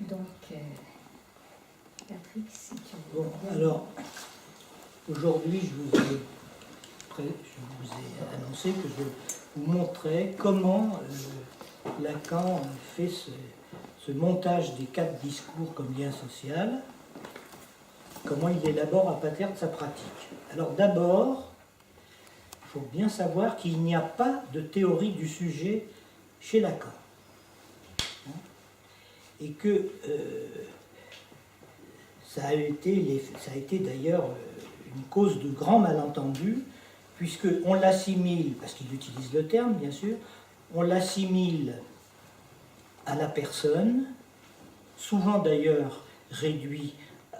Donc, Patrick, si tu veux. Bon, alors, aujourd'hui, je vous ai annoncé que je vous montrais comment Lacan fait ce montage des 4 discours comme lien social, comment il élabore à partir de sa pratique. Alors d'abord, il faut bien savoir qu'il n'y a pas de théorie du sujet chez Lacan. Et que ça a été d'ailleurs une cause de grands malentendus, puisqu'on l'assimile, parce qu'il utilise le terme bien sûr, on l'assimile à la personne, souvent d'ailleurs réduit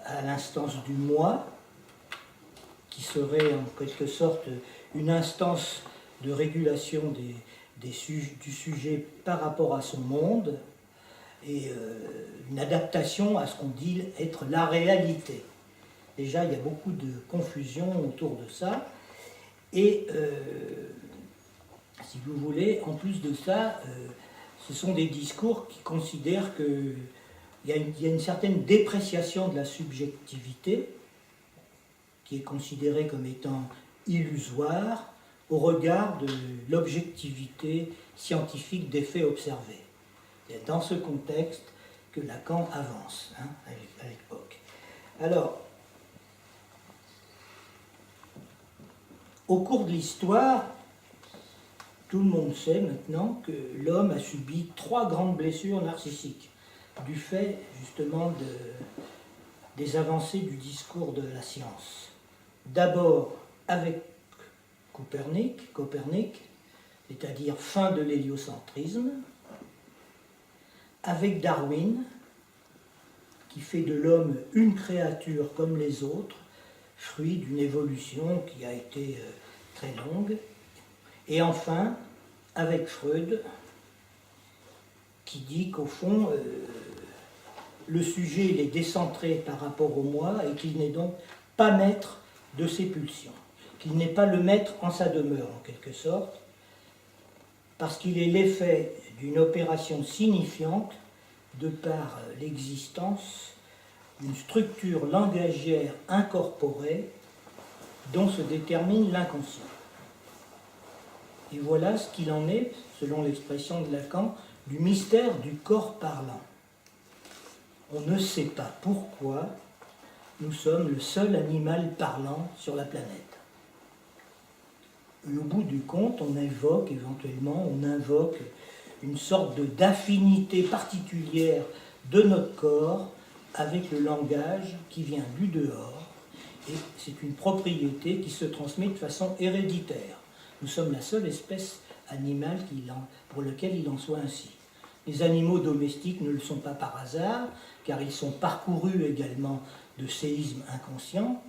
à l'instance du moi, qui serait en quelque sorte une instance de régulation du sujet par rapport à son monde, et une adaptation à ce qu'on dit être la réalité. Déjà, il y a beaucoup de confusion autour de ça. Et si vous voulez, en plus de ça, ce sont des discours qui considèrent qu'il y a une certaine dépréciation de la subjectivité, qui est considérée comme étant illusoire au regard de l'objectivité scientifique des faits observés. C'est dans ce contexte que Lacan avance à l'époque. Alors, au cours de l'histoire, tout le monde sait maintenant que l'homme a subi 3 grandes blessures narcissiques, du fait justement des avancées du discours de la science. D'abord avec Copernic, c'est-à-dire fin de l'héliocentrisme, avec Darwin, qui fait de l'homme une créature comme les autres, fruit d'une évolution qui a été très longue, et enfin avec Freud, qui dit qu'au fond, le sujet il est décentré par rapport au moi et qu'il n'est donc pas maître de ses pulsions, qu'il n'est pas le maître en sa demeure en quelque sorte, parce qu'il est l'effet d'une opération signifiante de par l'existence d'une structure langagière incorporée dont se détermine l'inconscient. Et voilà ce qu'il en est, selon l'expression de Lacan, du mystère du corps parlant. On ne sait pas pourquoi nous sommes le seul animal parlant sur la planète. Et au bout du compte, on invoque une sorte d'affinité particulière de notre corps avec le langage qui vient du dehors, et c'est une propriété qui se transmet de façon héréditaire. Nous sommes la seule espèce animale pour laquelle il en soit ainsi. Les animaux domestiques ne le sont pas par hasard, car ils sont parcourus également de séismes inconscients.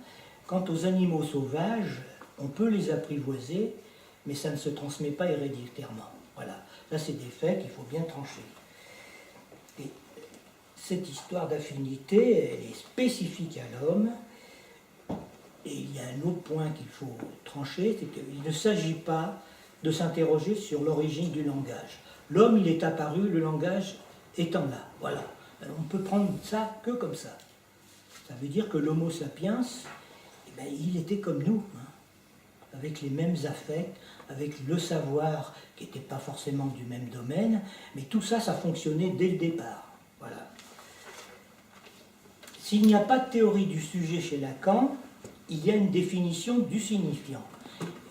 Quant aux animaux sauvages, on peut les apprivoiser, mais ça ne se transmet pas héréditairement. Voilà, ça c'est des faits qu'il faut bien trancher. Et cette histoire d'affinité, elle est spécifique à l'homme, et il y a un autre point qu'il faut trancher, c'est qu'il ne s'agit pas de s'interroger sur l'origine du langage. L'homme, il est apparu, le langage étant là, voilà. Alors, on peut prendre ça que comme ça. Ça veut dire que l'homo sapiens, il était comme nous, avec les mêmes affects, avec le savoir qui n'était pas forcément du même domaine, mais tout ça, ça fonctionnait dès le départ. Voilà. S'il n'y a pas de théorie du sujet chez Lacan, il y a une définition du signifiant.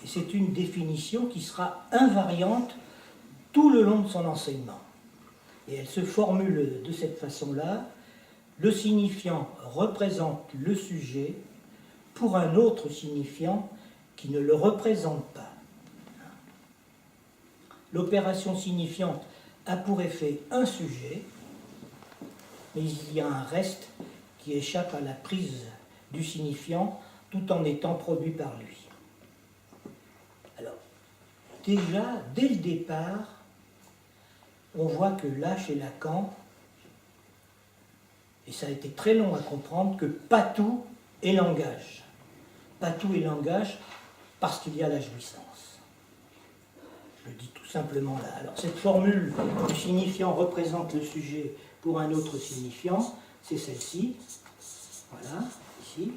Et c'est une définition qui sera invariante tout le long de son enseignement. Et elle se formule de cette façon-là: le signifiant représente le sujet pour un autre signifiant qui ne le représente pas. L'opération signifiante a pour effet un sujet, mais il y a un reste qui échappe à la prise du signifiant tout en étant produit par lui. Alors, déjà, dès le départ, on voit que là, chez Lacan, et ça a été très long à comprendre, que pas tout est langage. Pas tout est langage parce qu'il y a la jouissance. Je le dis tout simplement là. Alors cette formule du signifiant représente le sujet pour un autre signifiant, c'est celle-ci. Voilà, ici.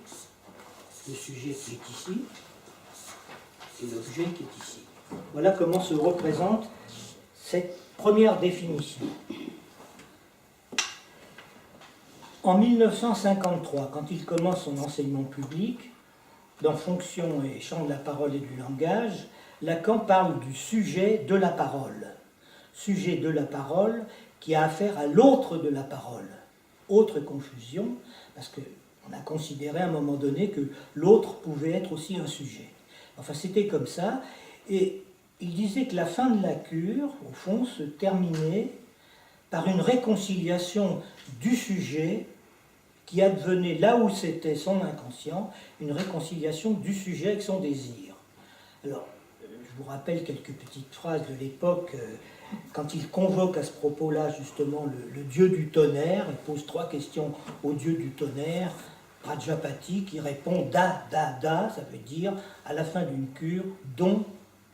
Le sujet qui est ici et l'objet qui est ici. Voilà comment se représente cette première définition. En 1953, quand il commence son enseignement public, dans Fonction et champ de la parole et du langage, Lacan parle du sujet de la parole. Sujet de la parole qui a affaire à l'autre de la parole. Autre confusion, parce qu'on a considéré à un moment donné que l'autre pouvait être aussi un sujet. Enfin, c'était comme ça, et il disait que la fin de la cure, au fond, se terminait par une réconciliation du sujet qui advenait là où c'était son inconscient, une réconciliation du sujet avec son désir. Alors, je vous rappelle quelques petites phrases de l'époque, quand il convoque à ce propos-là justement le dieu du tonnerre, il pose 3 questions au dieu du tonnerre, Prajapati, qui répond da, da, da, ça veut dire à la fin d'une cure, don,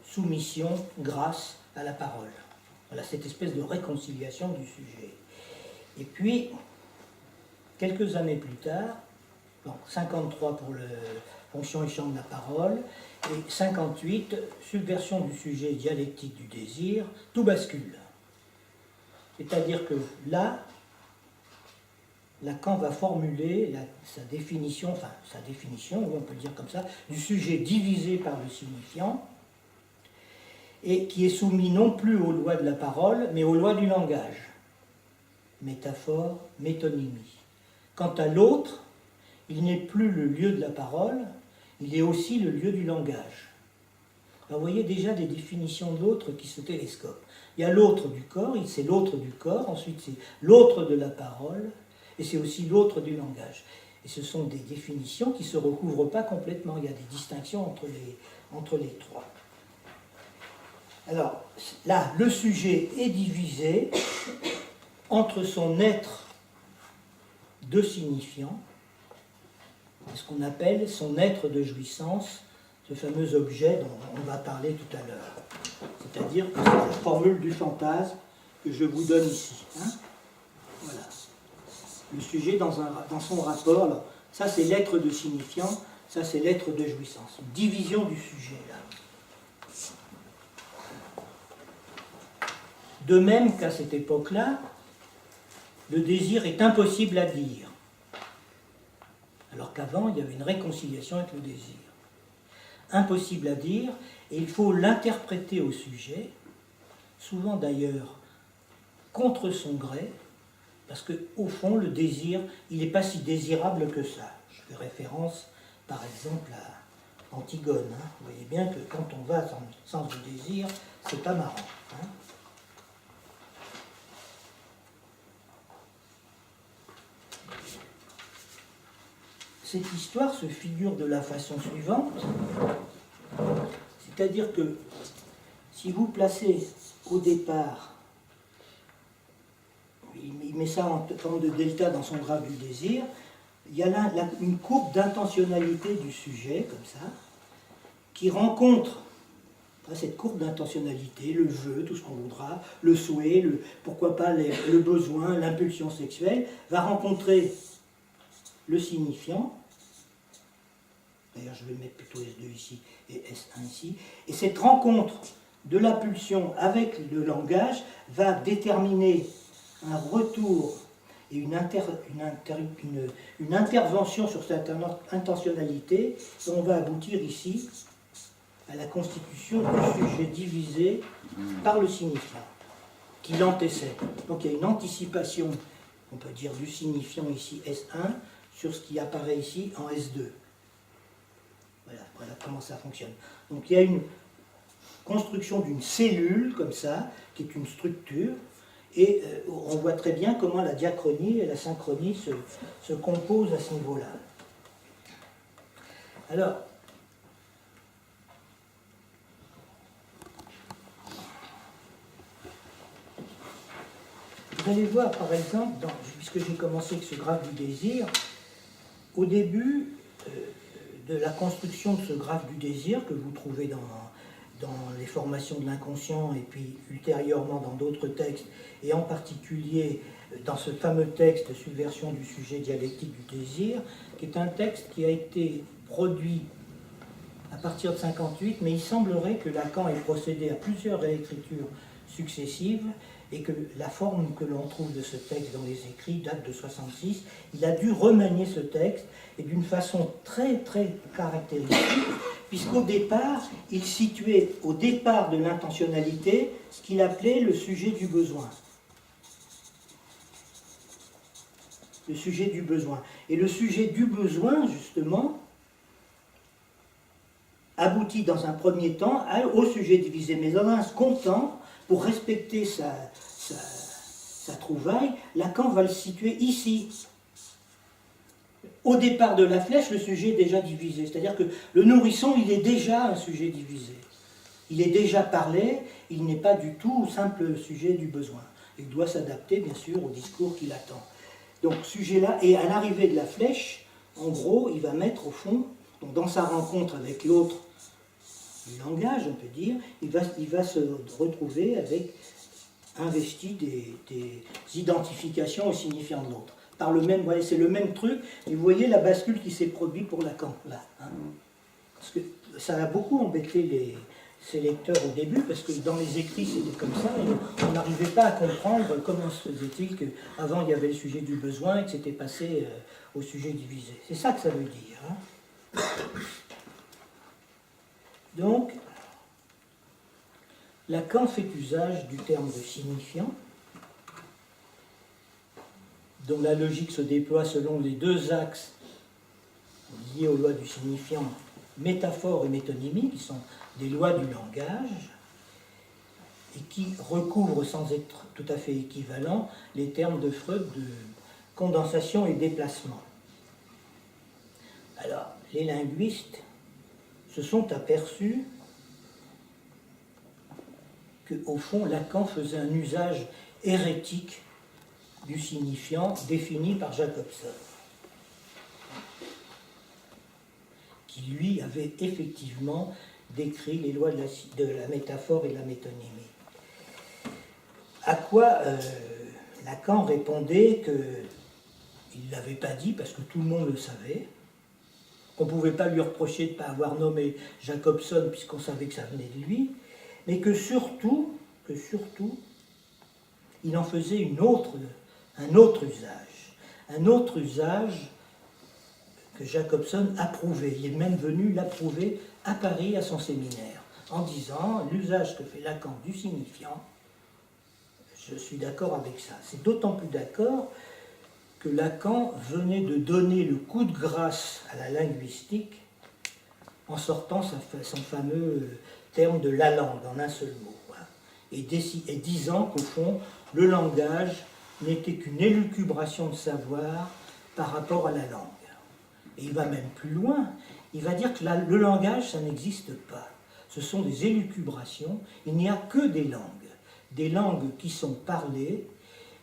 soumission, grâce à la parole. Voilà cette espèce de réconciliation du sujet. Et puis, quelques années plus tard, donc 53 pour le Fonction et champ de la parole, et 58, subversion du sujet dialectique du désir, tout bascule. C'est-à-dire que là, Lacan va formuler sa définition, on peut dire comme ça, du sujet divisé par le signifiant, et qui est soumis non plus aux lois de la parole, mais aux lois du langage. Métaphore, métonymie. Quant à l'autre, il n'est plus le lieu de la parole, il est aussi le lieu du langage. Alors, vous voyez déjà des définitions de l'autre qui se télescopent. Il y a l'autre du corps, c'est l'autre du corps, ensuite c'est l'autre de la parole, et c'est aussi l'autre du langage. Et ce sont des définitions qui ne se recouvrent pas complètement, il y a des distinctions entre les trois. Alors là, le sujet est divisé entre son être de signifiant, ce qu'on appelle son être de jouissance, ce fameux objet dont on va parler tout à l'heure. C'est-à-dire que c'est la formule du fantasme que je vous donne ici. Hein, voilà. Le sujet dans son rapport, alors, ça c'est l'être de signifiant, ça c'est l'être de jouissance. Une division du sujet là. De même qu'à cette époque-là, le désir est impossible à dire. Alors qu'avant, il y avait une réconciliation avec le désir. Impossible à dire, et il faut l'interpréter au sujet, souvent d'ailleurs contre son gré, parce qu'au fond, le désir, il n'est pas si désirable que ça. Je fais référence, par exemple, à Antigone. Hein. Vous voyez bien que quand on va dans le sens du désir, c'est pas marrant. Hein. Cette histoire se figure de la façon suivante, c'est-à-dire que si vous placez au départ, il met ça en forme de delta dans son graphe du désir, il y a là une courbe d'intentionnalité du sujet, comme ça, qui rencontre cette courbe d'intentionnalité, le jeu, tout ce qu'on voudra, le souhait, pourquoi pas le besoin, l'impulsion sexuelle, va rencontrer le signifiant, d'ailleurs je vais mettre plutôt S2 ici et S1 ici, et cette rencontre de la pulsion avec le langage va déterminer un retour et une intervention sur cette intentionnalité, et on va aboutir ici à la constitution du sujet divisé par le signifiant, qui l'antécède. Donc il y a une anticipation, on peut dire, du signifiant ici S1, sur ce qui apparaît ici en S2. Voilà comment ça fonctionne. Donc il y a une construction d'une cellule, comme ça, qui est une structure, et on voit très bien comment la diachronie et la synchronie se composent à ce niveau-là. Alors, vous allez voir, par exemple, puisque j'ai commencé avec ce graphe du désir, au début de la construction de ce graphe du désir, que vous trouvez dans les formations de l'inconscient, et puis ultérieurement dans d'autres textes, et en particulier dans ce fameux texte Subversion du sujet dialectique du désir, qui est un texte qui a été produit à partir de 1958, mais il semblerait que Lacan ait procédé à plusieurs réécritures successives et que la forme que l'on trouve de ce texte dans les écrits date de 1966. Il a dû remanier ce texte et d'une façon très très caractéristique, puisqu'au départ, il situait au départ de l'intentionnalité ce qu'il appelait le sujet du besoin. Le sujet du besoin. Et le sujet du besoin, justement, aboutit dans un premier temps au sujet divisé. Mais dans un second temps, pour respecter sa trouvaille, Lacan va le situer ici. Au départ de la flèche, le sujet est déjà divisé. C'est-à-dire que le nourrisson, il est déjà un sujet divisé. Il est déjà parlé, il n'est pas du tout simple sujet du besoin. Il doit s'adapter, bien sûr, au discours qu'il attend. Donc, sujet-là, et à l'arrivée de la flèche, en gros, il va mettre au fond, donc dans sa rencontre avec l'autre du langage, on peut dire, il va se retrouver avec investi des identifications au signifiant de l'autre. Par le même, voyez, c'est le même truc, et vous voyez la bascule qui s'est produite pour Lacan, là. Hein. Parce que ça a beaucoup embêté ses lecteurs au début, parce que dans les écrits c'était comme ça, et on n'arrivait pas à comprendre comment se faisait-il qu'avant il y avait le sujet du besoin et que c'était passé au sujet divisé. C'est ça que ça veut dire. Hein. Donc, Lacan fait usage du terme de signifiant, dont la logique se déploie selon les deux axes liés aux lois du signifiant, métaphore et métonymie, qui sont des lois du langage, et qui recouvrent, sans être tout à fait équivalents, les termes de Freud de condensation et déplacement. Alors, les linguistes se sont aperçus qu'au fond, Lacan faisait un usage hérétique du signifiant défini par Jacobson, qui lui avait effectivement décrit les lois de la métaphore et de la métonymie. À quoi Lacan répondait qu'il ne l'avait pas dit parce que tout le monde le savait, qu'on ne pouvait pas lui reprocher de ne pas avoir nommé Jacobson puisqu'on savait que ça venait de lui, mais que surtout, il en faisait un autre usage que Jacobson approuvait. Il est même venu l'approuver à Paris à son séminaire, en disant l'usage que fait Lacan du signifiant, je suis d'accord avec ça. C'est d'autant plus d'accord que Lacan venait de donner le coup de grâce à la linguistique en sortant son fameux terme de la langue en un seul mot, et disant qu'au fond, le langage n'était qu'une élucubration de savoir par rapport à la langue. Et il va même plus loin, il va dire que le langage, ça n'existe pas. Ce sont des élucubrations, il n'y a que des langues qui sont parlées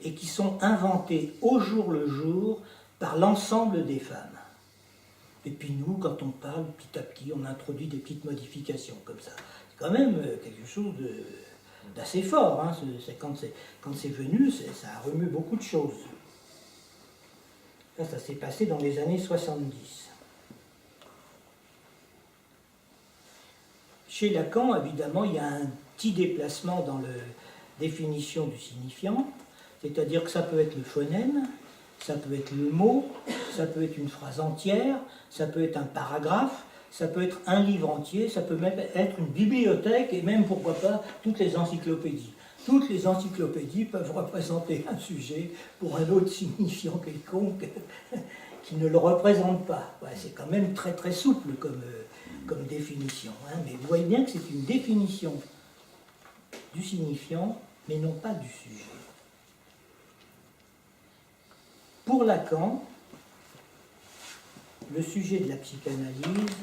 et qui sont inventées au jour le jour par l'ensemble des femmes. Et puis nous, quand on parle, petit à petit, on introduit des petites modifications comme ça. C'est quand même quelque chose d'assez fort. Hein. Quand c'est venu, ça a remué beaucoup de choses. Ça s'est passé dans les années 70. Chez Lacan, évidemment, il y a un petit déplacement dans la définition du signifiant, c'est-à-dire que ça peut être le phonème, ça peut être le mot, ça peut être une phrase entière, ça peut être un paragraphe, ça peut être un livre entier, ça peut même être une bibliothèque et même, pourquoi pas, toutes les encyclopédies. Toutes les encyclopédies peuvent représenter un sujet pour un autre signifiant quelconque qui ne le représente pas. Ouais, c'est quand même très très souple comme définition. Hein, mais vous voyez bien que c'est une définition du signifiant, mais non pas du sujet. Pour Lacan, le sujet de la psychanalyse,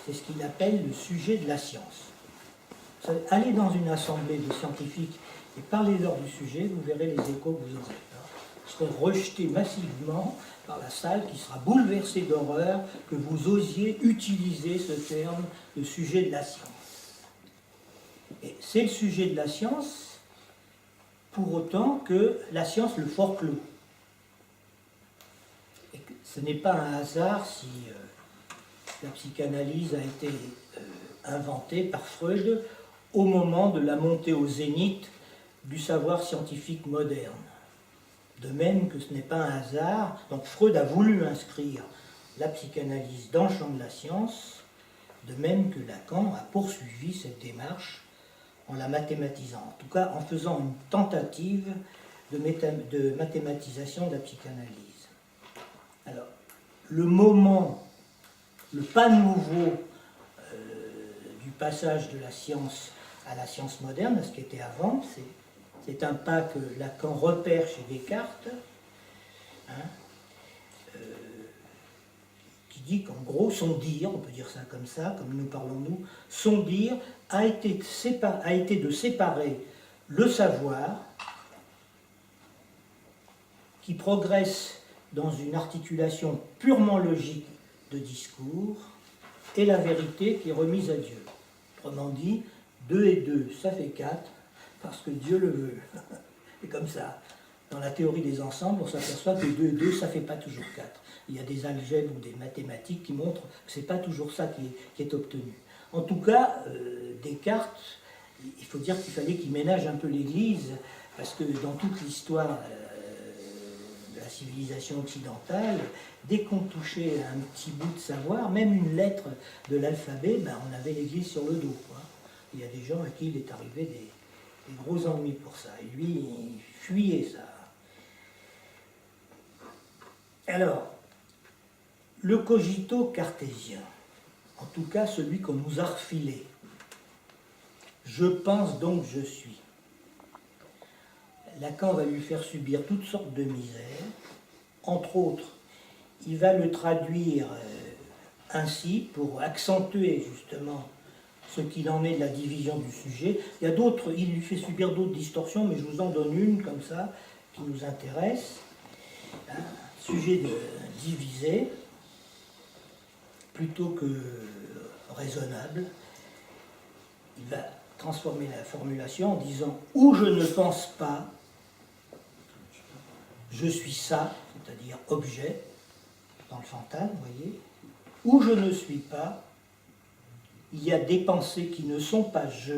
c'est ce qu'il appelle le sujet de la science. Allez dans une assemblée de scientifiques et parlez-leur du sujet, vous verrez les échos que vous aurez. Ils seront rejetés massivement par la salle qui sera bouleversée d'horreur que vous osiez utiliser ce terme, le sujet de la science. Et c'est le sujet de la science pour autant que la science le forclôt. Et que ce n'est pas un hasard si la psychanalyse a été inventée par Freud au moment de la montée au zénith du savoir scientifique moderne. De même que ce n'est pas un hasard, donc Freud a voulu inscrire la psychanalyse dans le champ de la science, de même que Lacan a poursuivi cette démarche en la mathématisant, en tout cas en faisant une tentative de mathématisation de la psychanalyse. Alors, le moment, le pas nouveau du passage de la science à la science moderne, à ce qui était avant, c'est un pas que Lacan repère chez Descartes, qui dit qu'en gros, son dire, on peut dire ça, comme nous parlons nous, son dire a été de séparer le savoir, qui progresse dans une articulation purement logique de discours, et la vérité qui est remise à Dieu. Autrement dit, 2 et 2, ça fait 4, parce que Dieu le veut. Et comme ça, dans la théorie des ensembles, on s'aperçoit que 2 et 2, ça ne fait pas toujours 4. Il y a des algèbres ou des mathématiques qui montrent que ce n'est pas toujours ça qui est obtenu. En tout cas, Descartes, il faut dire qu'il fallait qu'il ménage un peu l'Église, parce que dans toute l'histoire de la civilisation occidentale, dès qu'on touchait à un petit bout de savoir, même une lettre de l'alphabet, ben, on avait l'Église sur le dos, quoi. Il y a des gens à qui il est arrivé des gros ennuis pour ça. Et lui, il fuyait ça. Alors, le cogito cartésien, en tout cas celui qu'on nous a refilé, je pense donc je suis. Lacan va lui faire subir toutes sortes de misères. Entre autres, il va le traduire ainsi pour accentuer justement ce qu'il en est de la division du sujet. Il y a d'autres, il lui fait subir d'autres distorsions, mais je vous en donne une comme ça qui nous intéresse. Sujet de diviser plutôt que raisonnable. Il va transformer la formulation en disant « où je ne pense pas, je suis ça », c'est-à-dire objet, dans le fantasme, vous voyez. « Où je ne suis pas, il y a des pensées qui ne sont pas je »,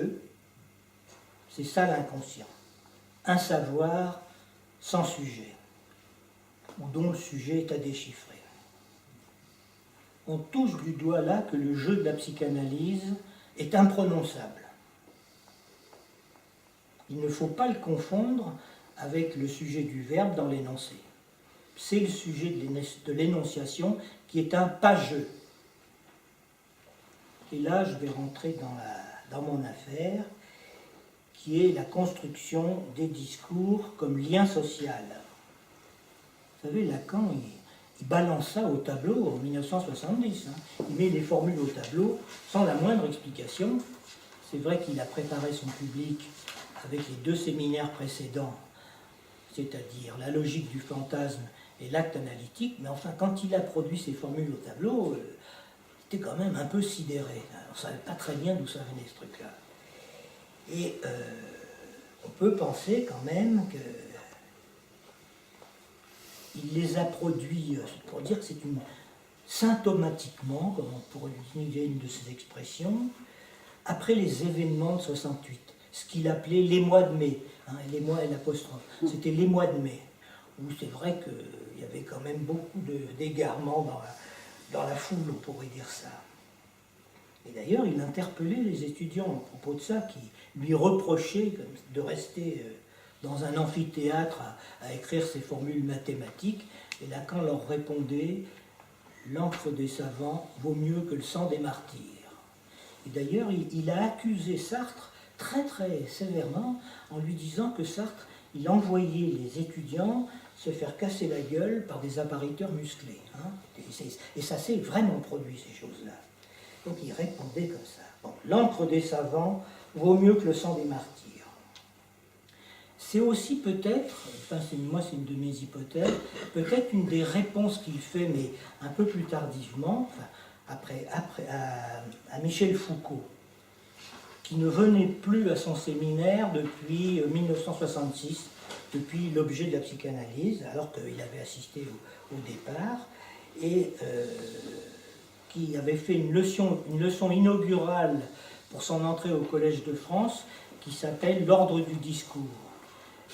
c'est ça l'inconscient. Un savoir sans sujet, ou dont le sujet est à déchiffrer. On touche du doigt là que le jeu de la psychanalyse est imprononçable. Il ne faut pas le confondre avec le sujet du verbe dans l'énoncé. C'est le sujet de l'énonciation qui est un pas-jeu. Et là, je vais rentrer dans mon affaire, qui est la construction des discours comme lien social. Vous savez, Lacan, il balance ça au tableau en 1970. Il met les formules au tableau sans la moindre explication. C'est vrai qu'il a préparé son public avec les 2 séminaires précédents, c'est-à-dire la logique du fantasme et l'acte analytique, mais enfin, quand il a produit ces formules au tableau, il était quand même un peu sidéré. On ne savait pas très bien d'où ça venait, ce truc-là. Et on peut penser quand même que il les a produits, pour dire que c'est symptomatiquement, comme on pourrait utiliser une de ces expressions, après les événements de 68, ce qu'il appelait les mois de mai, les mois et l'apostrophe, c'était les mois de mai, où c'est vrai qu'il y avait quand même beaucoup d'égarements dans la foule, on pourrait dire ça. Et d'ailleurs, il interpellait les étudiants à propos de ça, qui lui reprochaient de rester dans un amphithéâtre à écrire ces formules mathématiques, et Lacan leur répondait « L'encre des savants vaut mieux que le sang des martyrs ». Et d'ailleurs, il a accusé Sartre très très sévèrement en lui disant que Sartre, il envoyait les étudiants se faire casser la gueule par des appariteurs musclés. Et ça s'est vraiment produit, ces choses-là. Donc il répondait comme ça. Bon, l'encre des savants vaut mieux que le sang des martyrs. C'est aussi peut-être, enfin moi c'est une de mes hypothèses, peut-être une des réponses qu'il fait, mais un peu plus tardivement, enfin, à Michel Foucault, qui ne venait plus à son séminaire depuis 1966, depuis l'objet de la psychanalyse, alors qu'il avait assisté au départ, et qui avait fait une leçon inaugurale pour son entrée au Collège de France, qui s'appelle l'ordre du discours.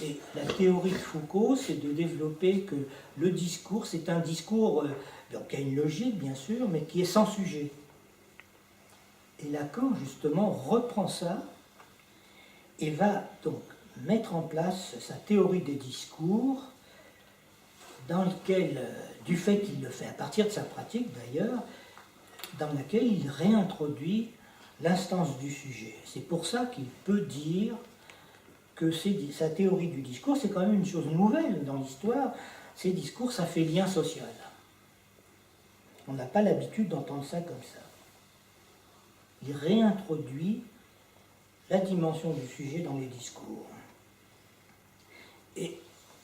Et la théorie de Foucault, c'est de développer que le discours, c'est un discours qui a une logique, bien sûr, mais qui est sans sujet. Et Lacan, justement, reprend ça et va donc mettre en place sa théorie des discours, dans lequel, du fait qu'il le fait à partir de sa pratique d'ailleurs, dans laquelle il réintroduit l'instance du sujet. C'est pour ça qu'il peut dire que sa théorie du discours, c'est quand même une chose nouvelle dans l'histoire. Ces discours, ça fait lien social. On n'a pas l'habitude d'entendre ça comme ça. Il réintroduit la dimension du sujet dans les discours. Et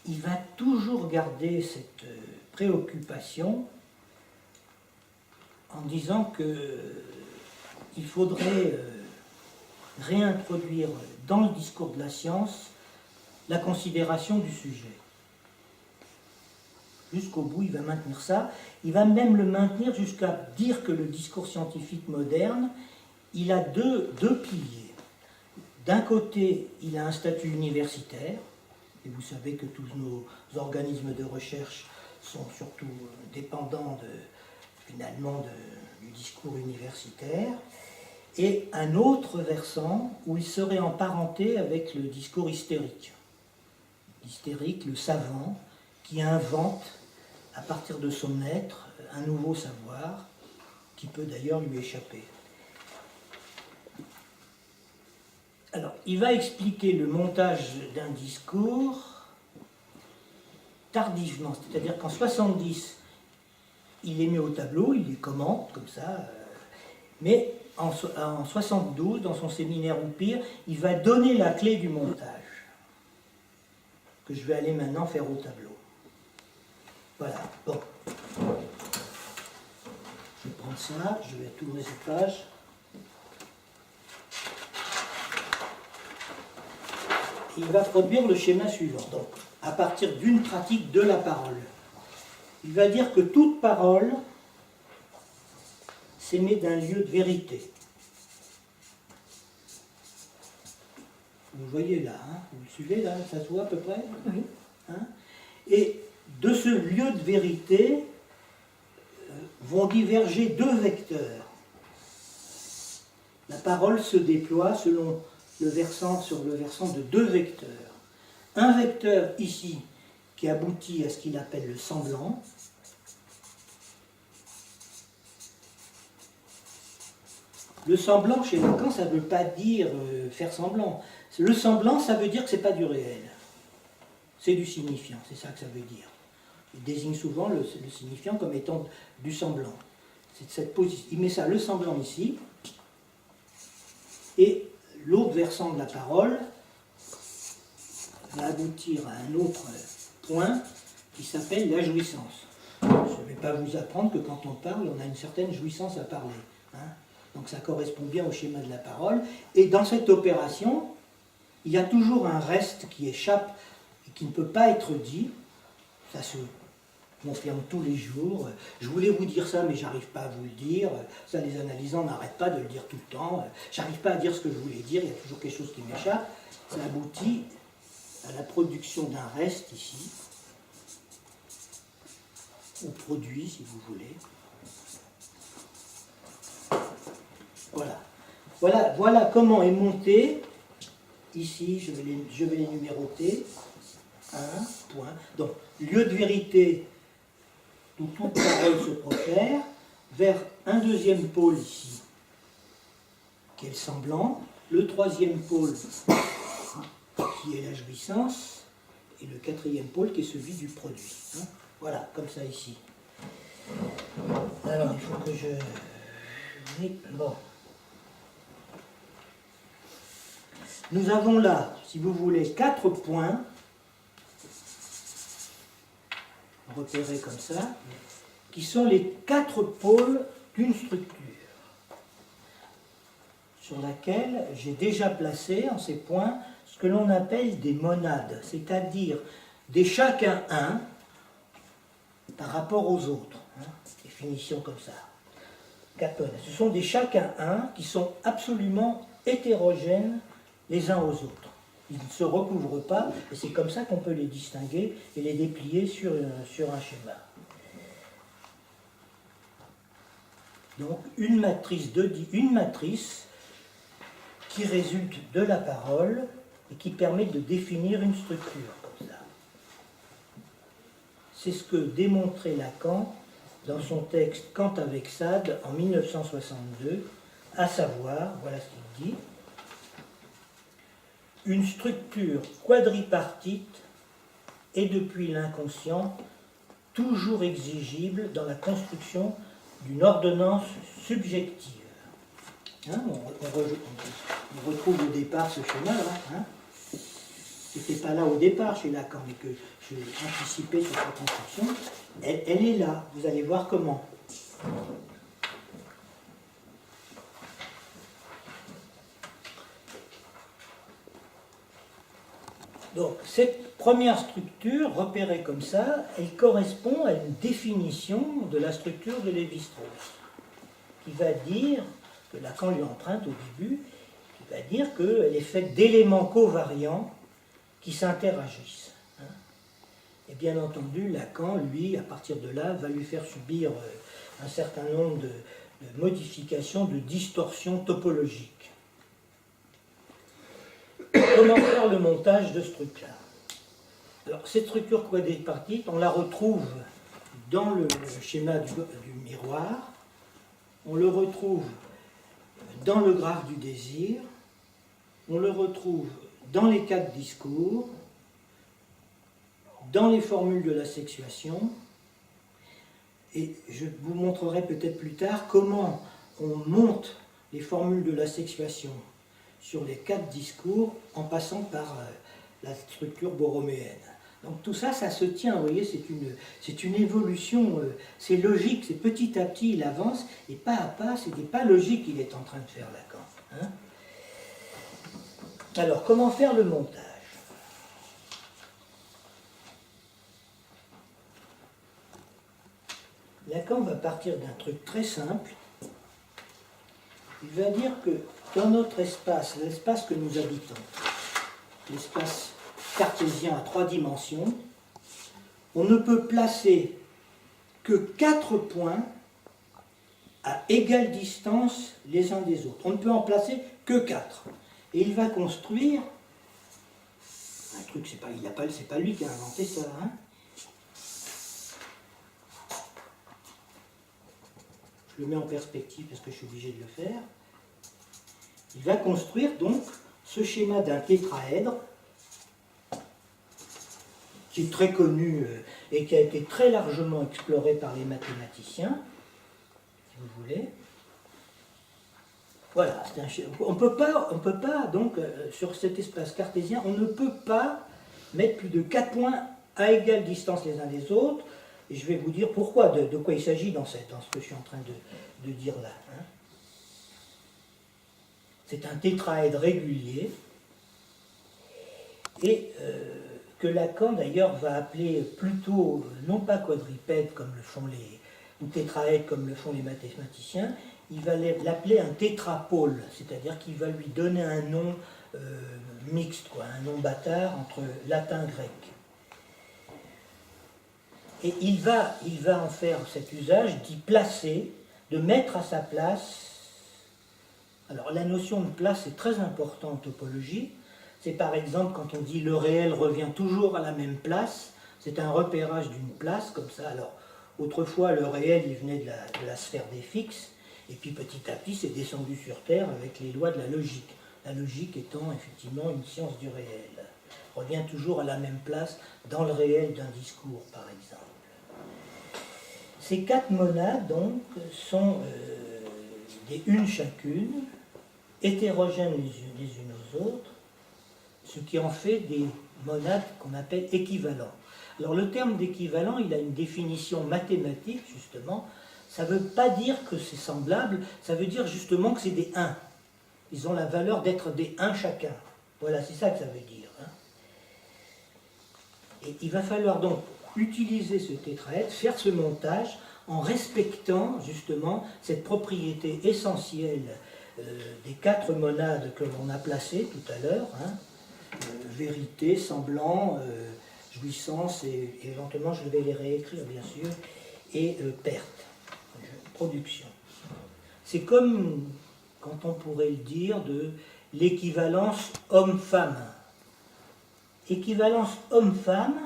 il va toujours garder cette préoccupation en disant qu'il faudrait réintroduire dans le discours de la science la considération du sujet. Jusqu'au bout, il va maintenir ça. Il va même le maintenir jusqu'à dire que le discours scientifique moderne, il a deux piliers. D'un côté, il a un statut universitaire, et vous savez que tous nos organismes de recherche sont surtout dépendants finalement du discours universitaire, et un autre versant où il serait en parenté avec le discours hystérique. L'hystérique, le savant, qui invente, à partir de son être, un nouveau savoir, qui peut d'ailleurs lui échapper. Alors, il va expliquer le montage d'un discours tardivement, c'est-à-dire qu'en 70, il les met au tableau, il les commente comme ça, mais en 72, dans son séminaire ou pire, il va donner la clé du montage, que je vais aller maintenant faire au tableau. Voilà, bon. Je vais prendre ça, je vais tourner cette page. Il va produire le schéma suivant. Donc, à partir d'une pratique de la parole, il va dire que toute parole s'émet d'un lieu de vérité. Vous voyez là, hein, vous le suivez là, ça se voit à peu près, oui. Hein, et de ce lieu de vérité vont diverger deux vecteurs. La parole se déploie selon sur le versant de deux vecteurs. Un vecteur ici qui aboutit à ce qu'il appelle le semblant. Le semblant chez Lacan, ça ne veut pas dire faire semblant. Le semblant, ça veut dire que ce n'est pas du réel. C'est du signifiant, c'est ça que ça veut dire. Il désigne souvent le signifiant comme étant du semblant. C'est de cette position. Il met ça, le semblant ici, et l'autre versant de la parole va aboutir à un autre point qui s'appelle la jouissance. Je ne vais pas vous apprendre que quand on parle, on a une certaine jouissance à parler. Hein. Donc ça correspond bien au schéma de la parole. Et dans cette opération, il y a toujours un reste qui échappe et qui ne peut pas être dit. Ça se confirme tous les jours. Je voulais vous dire ça, mais j'arrive pas à vous le dire. Ça, les analysants n'arrêtent pas de le dire tout le temps. J'arrive pas à dire ce que je voulais dire, il y a toujours quelque chose qui m'échappe. Ça aboutit à la production d'un reste ici, au produit, si vous voulez. Voilà comment est monté. Ici, je vais les numéroter. Un point. Donc, lieu de vérité où toute parole se profère, vers un deuxième pôle ici, qui est le semblant, le troisième pôle qui est la jouissance, et le quatrième pôle qui est celui du produit. Hein. Voilà, comme ça ici. Alors, il faut que je... Bon. Nous avons là, si vous voulez, 4 points repérés comme ça, qui sont les 4 pôles d'une structure. sur laquelle j'ai déjà placé en ces points ce que l'on appelle des monades, c'est-à-dire des chacun un par rapport aux autres. Définition comme ça. 4 monades. Ce sont des chacun un qui sont absolument hétérogènes les uns aux autres. Ils ne se recouvrent pas, et c'est comme ça qu'on peut les distinguer et les déplier sur un schéma. Donc une matrice qui résulte de la parole et qui permet de définir une structure comme ça. C'est ce que démontrait Lacan dans son texte Kant avec Sade en 1962, à savoir, voilà ce qu'il dit, une structure quadripartite est depuis l'inconscient toujours exigible dans la construction d'une ordonnance subjective. Hein, on retrouve au départ ce schéma-là, hein, qui n'était pas là au départ chez Lacan, mais que j'ai anticipé sur sa construction. Elle est là, vous allez voir comment. Donc, cette première structure, repérée comme ça, elle correspond à une définition de la structure de Lévi-Strauss, qui va dire, que Lacan lui emprunte au début, qui va dire qu'elle est faite d'éléments covariants qui s'interagissent. Et bien entendu, Lacan, lui, à partir de là, va lui faire subir un certain nombre de modifications, de distorsions topologiques. Comment faire le montage de ce truc-là? Alors, cette structure quadripartite, on la retrouve dans le schéma du miroir, on le retrouve dans le graphe du désir, on le retrouve dans les 4 discours, dans les formules de la sexuation, et je vous montrerai peut-être plus tard comment on monte les formules de la sexuation sur les 4 discours en passant par la structure borroméenne. Donc tout ça, ça se tient, vous voyez, c'est une évolution, c'est logique, c'est petit à petit il avance, et pas à pas, c'est des pas logiques qu'il est en train de faire Lacan. Hein. Alors, comment faire le montage? Lacan va partir d'un truc très simple. Il va dire que dans notre espace, l'espace que nous habitons, l'espace cartésien à 3 dimensions, on ne peut placer que 4 points à égale distance les uns des autres. On ne peut en placer que 4. Et il va construire un truc, c'est pas lui qui a inventé ça, hein. Je le mets en perspective parce que je suis obligé de le faire. Il va construire donc ce schéma d'un tétraèdre qui est très connu et qui a été très largement exploré par les mathématiciens, si vous voulez. Voilà, on peut pas donc, sur cet espace cartésien, on ne peut pas mettre plus de 4 points à égale distance les uns des autres, et je vais vous dire pourquoi, de quoi il s'agit dans ce que je suis en train de dire là. Hein. C'est un tétraèdre régulier, et que Lacan d'ailleurs va appeler plutôt, non pas quadripède comme le font ou tétraèdre comme le font les mathématiciens, il va l'appeler un tétrapôle, c'est-à-dire qu'il va lui donner un nom mixte, quoi, un nom bâtard entre latin et grec. Et il va en faire cet usage d'y placer, de mettre à sa place. Alors la notion de place est très importante en topologie. C'est par exemple quand on dit le réel revient toujours à la même place, c'est un repérage d'une place comme ça. Alors autrefois le réel il venait de la sphère des fixes, et puis petit à petit c'est descendu sur Terre avec les lois de la logique. La logique étant effectivement une science du réel. Revient toujours à la même place dans le réel d'un discours par exemple. Ces 4 monades donc sont des unes chacune, hétérogènes les unes aux autres, ce qui en fait des monades qu'on appelle équivalents. Alors le terme d'équivalent, il a une définition mathématique justement. Ça ne veut pas dire que c'est semblable, ça veut dire justement que c'est des 1. Ils ont la valeur d'être des un chacun. Voilà, c'est ça que ça veut dire. Hein. Et il va falloir donc utiliser ce tétraèdre, faire ce montage en respectant justement cette propriété essentielle des 4 monades que l'on a placées tout à l'heure, hein, vérité, semblant, jouissance, et éventuellement je vais les réécrire bien sûr, et perte, production. C'est comme, quand on pourrait le dire, de l'équivalence homme-femme. Équivalence homme-femme,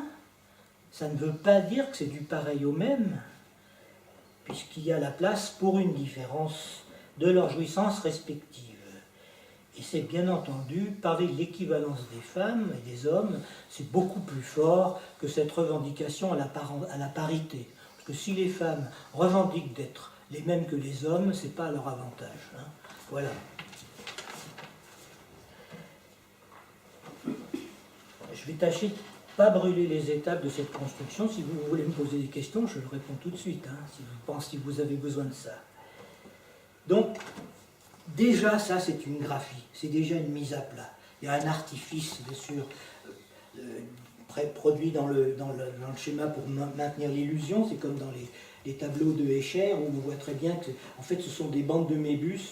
ça ne veut pas dire que c'est du pareil au même, puisqu'il y a la place pour une différence de leurs jouissances respectives. Et c'est bien entendu, parler de l'équivalence des femmes et des hommes, c'est beaucoup plus fort que cette revendication à la parité. Parce que si les femmes revendiquent d'être les mêmes que les hommes, ce n'est pas à leur avantage. Hein. Voilà. Je vais tâcher de ne pas brûler les étapes de cette construction. Si vous voulez me poser des questions, je le réponds tout de suite, hein, si vous avez besoin de ça. Donc, déjà, ça, c'est une graphie, c'est déjà une mise à plat. Il y a un artifice, bien sûr, produit dans le schéma pour maintenir l'illusion. C'est comme dans les tableaux de Escher, où on voit très bien que, en fait, ce sont des bandes de mébus,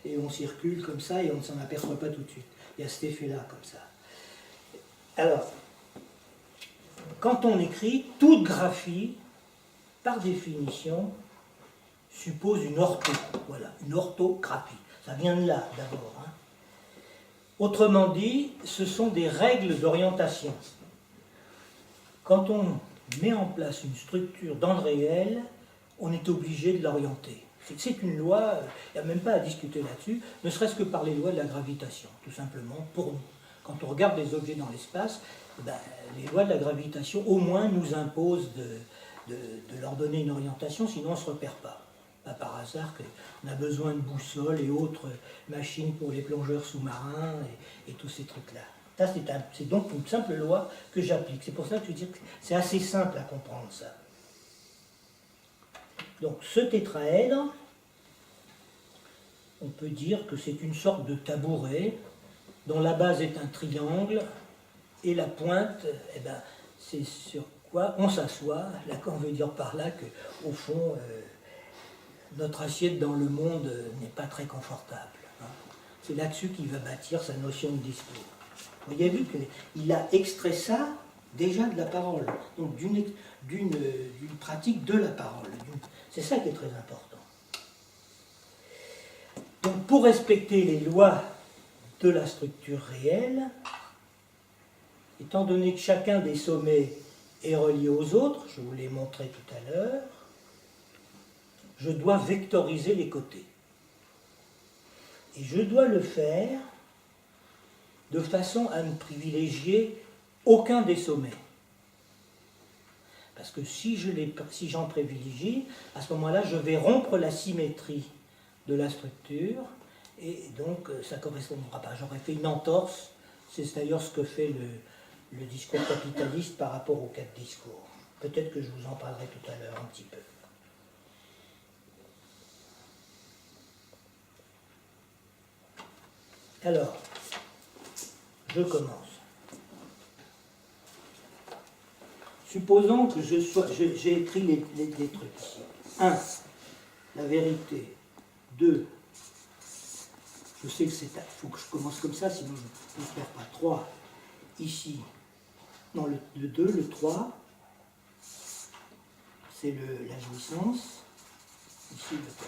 et on circule comme ça, et on ne s'en aperçoit pas tout de suite. Il y a cet effet-là, comme ça. Alors, quand on écrit, toute graphie, par définition, suppose une ortho. Voilà, une orthographie. Ça vient de là, d'abord. Hein. Autrement dit, ce sont des règles d'orientation. Quand on met en place une structure dans le réel, on est obligé de l'orienter. C'est une loi, il n'y a même pas à discuter là-dessus, ne serait-ce que par les lois de la gravitation, tout simplement, pour nous. Quand on regarde des objets dans l'espace, ben, les lois de la gravitation, au moins, nous imposent de leur donner une orientation, sinon on ne se repère pas. Pas par hasard qu'on a besoin de boussoles et autres machines pour les plongeurs sous-marins et tous ces trucs-là. Ça, c'est donc une simple loi que j'applique. C'est pour ça que je dis que c'est assez simple à comprendre ça. Donc ce tétraèdre, on peut dire que c'est une sorte de tabouret dont la base est un triangle et la pointe, eh ben, c'est sur quoi on s'assoit. Lacan veut dire par là qu'au fond, notre assiette dans le monde n'est pas très confortable. Hein. C'est là-dessus qu'il va bâtir sa notion de discours. Vous avez vu qu'il a extrait ça déjà de la parole, donc d'une pratique de la parole. C'est ça qui est très important. Donc pour respecter les lois de la structure réelle, étant donné que chacun des sommets est relié aux autres, je vous l'ai montré tout à l'heure, je dois vectoriser les côtés. Et je dois le faire de façon à ne privilégier aucun des sommets. Parce que si j'en privilégie, à ce moment-là, je vais rompre la symétrie de la structure, et donc ça ne correspondra pas. J'aurais fait une entorse, c'est d'ailleurs ce que fait le discours capitaliste par rapport aux 4 discours. Peut-être que je vous en parlerai tout à l'heure un petit peu. Alors, je commence. Supposons que j'ai écrit les trucs ici. 1. La vérité. 2. Je sais que il faut que je commence comme ça, sinon je ne perds pas. 3. Ici. Non, le 2, le 3. C'est la jouissance. Ici, le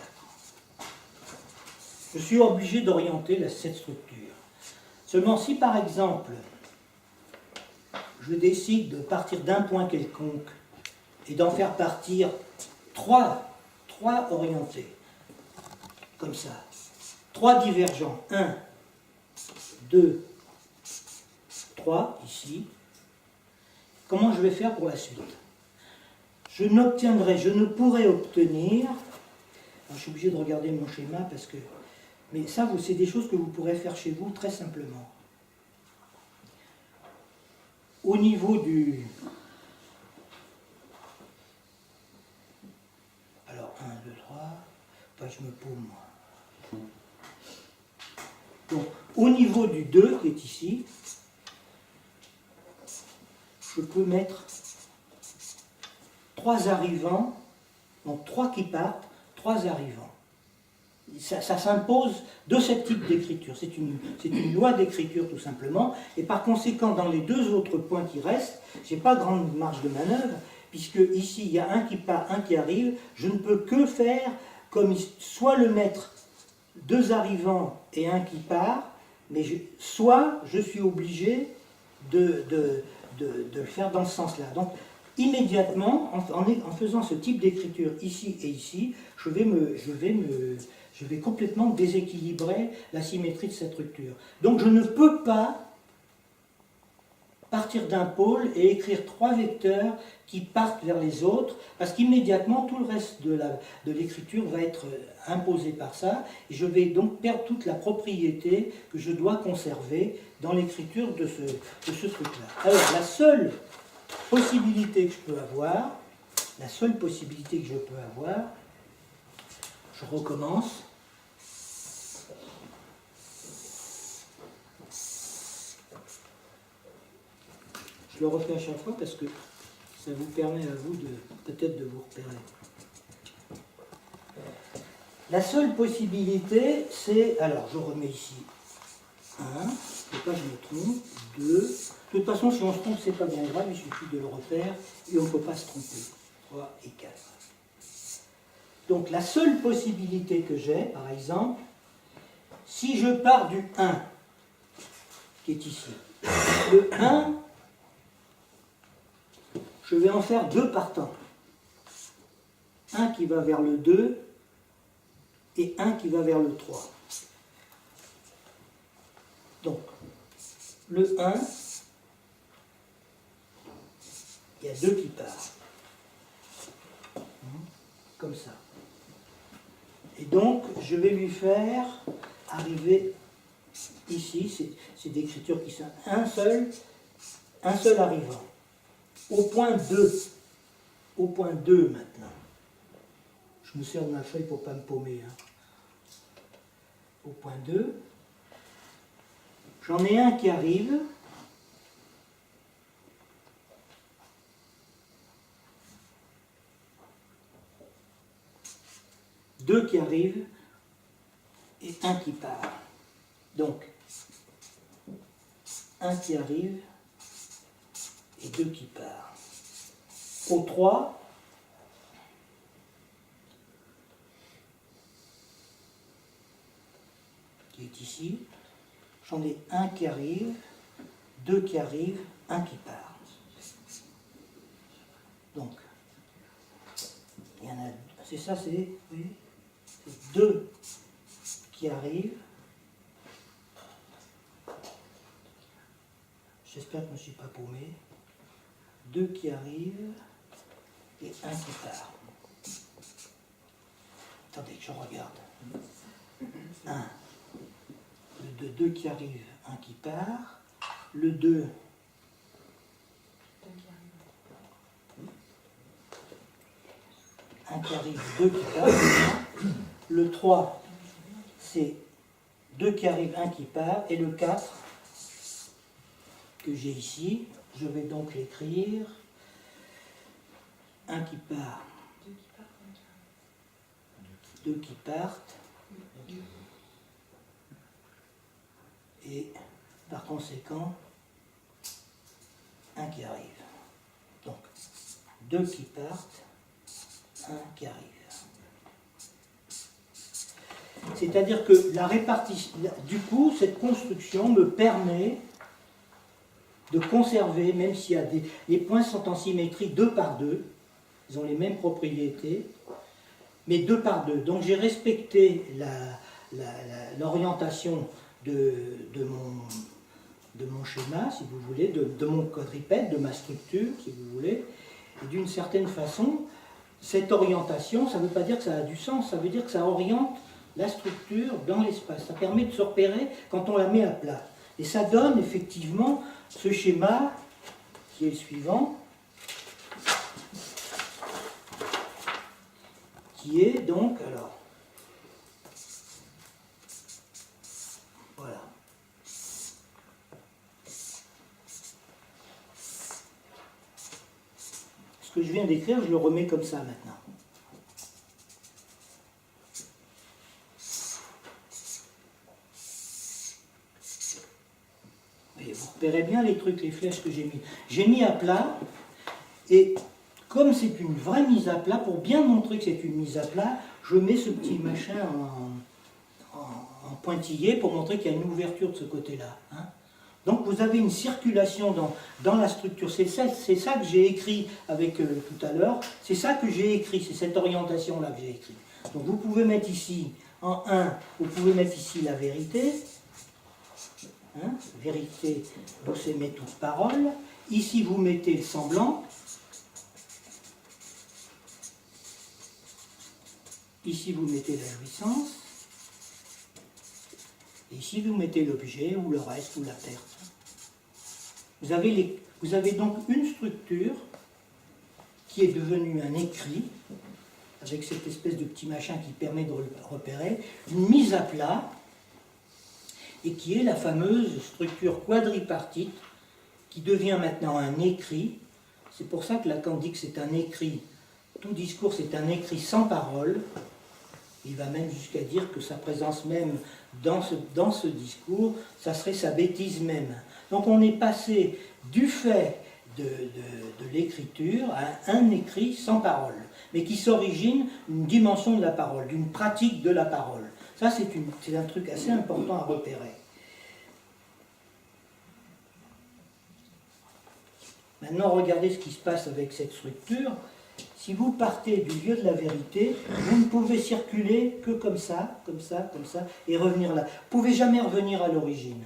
4. Je suis obligé d'orienter cette structure. Seulement si par exemple, je décide de partir d'un point quelconque et d'en faire partir 3 orientés, comme ça, 3 divergents, 1, 2, 3, ici, comment je vais faire pour la suite? Je ne pourrai obtenir, alors je suis obligé de regarder mon schéma parce que, mais ça, c'est des choses que vous pourrez faire chez vous très simplement. Au niveau du... Alors, 1, 2, 3, pas que je me paume, moi. Donc, au niveau du 2 qui est ici, je peux mettre 3 arrivants, donc 3 qui partent, 3 arrivants. Ça s'impose de ce type d'écriture. C'est une loi d'écriture tout simplement. Et par conséquent, dans les 2 autres points qui restent, je n'ai pas grande marge de manœuvre, puisque ici, il y a un qui part, un qui arrive. Je ne peux que faire comme soit le mettre 2 arrivants et un qui part, mais soit je suis obligé de le faire dans ce sens-là. Donc, immédiatement, en faisant ce type d'écriture ici et ici, je vais complètement déséquilibrer la symétrie de cette structure. Donc je ne peux pas partir d'un pôle et écrire 3 vecteurs qui partent vers les autres, parce qu'immédiatement tout le reste de l'écriture va être imposé par ça, et je vais donc perdre toute la propriété que je dois conserver dans l'écriture de ce truc-là. Alors la seule possibilité que je peux avoir, je recommence. Je le refais à chaque fois parce que ça vous permet à vous peut-être de vous repérer. La seule possibilité, c'est, alors je remets ici 1, faut pas que je me trompe, 2, de toute façon si on se trompe c'est pas bien grave, il suffit de le refaire et on ne peut pas se tromper, 3 et 4. Donc la seule possibilité que j'ai, par exemple, si je pars du 1, qui est ici, le 1, je vais en faire 2 partants. Un qui va vers le 2 et un qui va vers le 3. Donc, le 1, il y a 2 qui partent. Comme ça. Et donc, je vais lui faire arriver ici, c'est des écritures qui sont un seul arrivant. Au point 2. Au point 2 maintenant. Je me sers de ma feuille pour ne pas me paumer. Hein. Au point 2. J'en ai un qui arrive. Deux qui arrivent et un qui part. Donc, un qui arrive et 2 qui part. Au 3, qui est ici, j'en ai un qui arrive, 2 qui arrivent, un qui part. Donc, il y en a, c'est ça, c'est 2 qui arrivent. J'espère que je ne me suis pas paumé. 2 qui arrivent et un qui part. Attendez que je regarde. 1. Le 2 qui arrive, un qui part. Le 2. Un qui arrive, 2 qui part. Le 3, c'est 2 qui arrivent, un qui part. Et le 4, que j'ai ici, je vais donc l'écrire. Un qui part. 2 qui partent. Et par conséquent, un qui arrive. Donc, 2 qui partent, un qui arrive. C'est-à-dire que la répartition, du coup, cette construction me permet de conserver, même s'il y a les points sont en symétrie 2 par 2, ils ont les mêmes propriétés, mais 2 par 2. Donc j'ai respecté l'orientation de mon schéma, si vous voulez, de mon quadripède, de ma structure, si vous voulez, et d'une certaine façon, cette orientation, ça ne veut pas dire que ça a du sens, ça veut dire que ça oriente la structure dans l'espace. Ça permet de se repérer quand on la met à plat. Et ça donne effectivement ce schéma qui est le suivant, qui est donc, alors, voilà. viens d'écrire, je le remets comme ça maintenant. Et vous repérez bien les trucs, les flèches que j'ai mis. J'ai mis à plat, et comme c'est une vraie mise à plat, pour bien montrer que c'est une mise à plat, je mets ce petit machin en pointillé pour montrer qu'il y a une ouverture de ce côté-là. Hein. Donc vous avez une circulation dans la structure. C'est ça que j'ai écrit avec tout à l'heure. C'est ça que j'ai écrit, c'est cette orientation-là que j'ai écrit. Donc vous pouvez mettre ici, en 1, vous pouvez mettre ici la vérité. Hein, vérité, vous aimez toute parole. Ici vous mettez le semblant. Ici vous mettez la jouissance. Ici, vous mettez l'objet, ou le reste, ou la perte. Vous avez donc une structure qui est devenue un écrit, avec cette espèce de petit machin qui permet de repérer, une mise à plat, et qui est la fameuse structure quadripartite, qui devient maintenant un écrit. C'est pour ça que Lacan dit que c'est un écrit. Tout discours, c'est un écrit sans parole. Il va même jusqu'à dire que sa présence même dans ce discours, ça serait sa bêtise même. Donc on est passé du fait de l'écriture à un écrit sans parole, mais qui s'origine d'une dimension de la parole, d'une pratique de la parole. Ça, c'est un truc assez important à repérer. Maintenant, regardez ce qui se passe avec cette structure. Si vous partez du lieu de la vérité, vous ne pouvez circuler que comme ça, et revenir là. Vous ne pouvez jamais revenir à l'origine.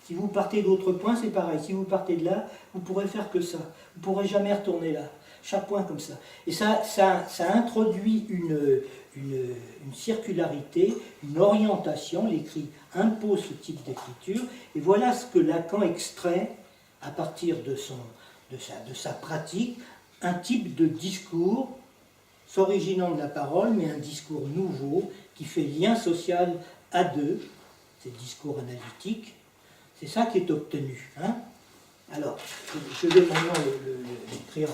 Si vous partez d'autres points, c'est pareil. Si vous partez de là, vous pourrez faire que ça. Vous ne pourrez jamais retourner là. Chaque point comme ça. Et ça introduit une circularité, une orientation. L'écrit impose ce type d'écriture. Et voilà ce que Lacan extrait à partir de sa pratique, un type de discours s'originant de la parole, mais un discours nouveau qui fait lien social à deux, c'est le discours analytique, c'est ça qui est obtenu. Hein. Alors, je vais maintenant l'écrire.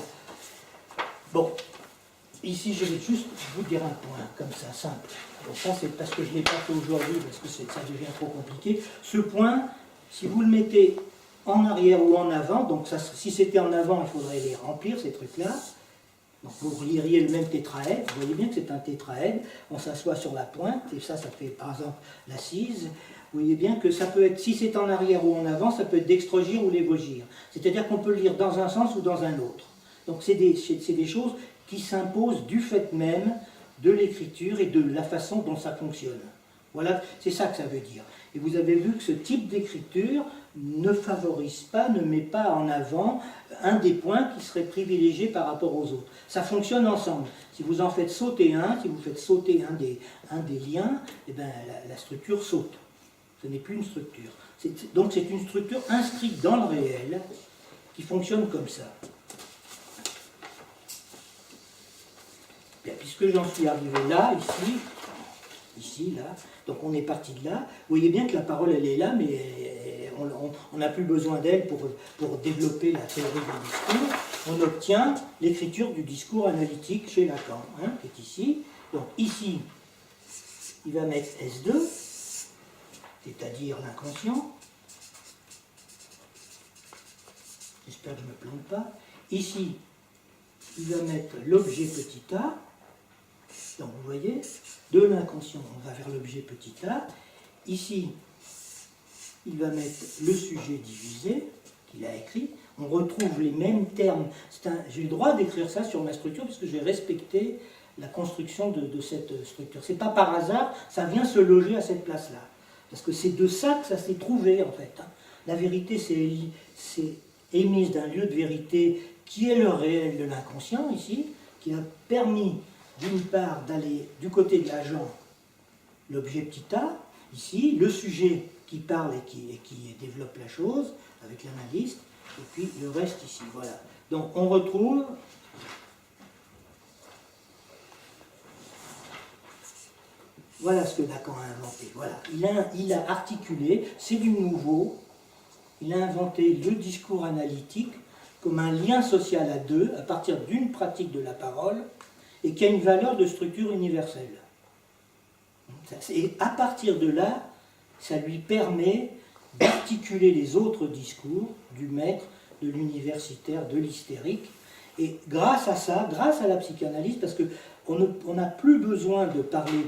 Bon, ici je vais juste vous dire un point, comme ça, simple. Bon, ça c'est parce que je ne l'ai pas fait aujourd'hui, parce que ça devient trop compliqué. Ce point, si vous le mettez en arrière ou en avant, donc ça, si c'était en avant, il faudrait les remplir, ces trucs-là. Donc vous reliriez le même tétraède, vous voyez bien que c'est un tétraède, on s'assoit sur la pointe, et ça fait par exemple l'assise. Vous voyez bien que ça peut être, si c'est en arrière ou en avant, ça peut être dextrogire ou lévogire. C'est-à-dire qu'on peut le lire dans un sens ou dans un autre. Donc c'est des choses qui s'imposent du fait même de l'écriture et de la façon dont ça fonctionne. Voilà, c'est ça que ça veut dire. Et vous avez vu que ce type d'écriture ne favorise pas, ne met pas en avant un des points qui serait privilégié par rapport aux autres. Ça fonctionne ensemble. Si vous en faites sauter un, si vous faites sauter un des liens, eh bien, la structure saute. Ce n'est plus une structure. Donc c'est une structure inscrite dans le réel qui fonctionne comme ça. Bien, puisque j'en suis arrivé là, ici, là, donc on est parti de là, vous voyez bien que la parole elle est là, mais on n'a plus besoin d'elle pour développer la théorie du discours. On obtient l'écriture du discours analytique chez Lacan, hein, qui est ici. Donc ici, il va mettre S2, c'est-à-dire l'inconscient. J'espère que je ne me plante pas. Ici, il va mettre l'objet petit a. Donc vous voyez, de l'inconscient, on va vers l'objet petit a. Ici, il va mettre le sujet divisé, qu'il a écrit. On retrouve les mêmes termes. J'ai le droit d'écrire ça sur ma structure, puisque j'ai respecté la construction de cette structure. Ce n'est pas par hasard, ça vient se loger à cette place-là. Parce que c'est de ça que ça s'est trouvé, en fait. La vérité, c'est émise d'un lieu de vérité qui est le réel de l'inconscient, ici, qui a permis, d'une part, d'aller du côté de l'agent, l'objet petit a, ici, le sujet qui parle et qui développe la chose, avec l'analyste, et puis le reste ici, voilà. Donc on retrouve voilà ce que Lacan a inventé. Voilà. Il a articulé, c'est du nouveau, il a inventé le discours analytique comme un lien social à deux, à partir d'une pratique de la parole, et qui a une valeur de structure universelle. Et à partir de là, ça lui permet d'articuler les autres discours du maître, de l'universitaire, de l'hystérique. Et grâce à ça, grâce à la psychanalyse, parce qu'on n'a plus besoin de parler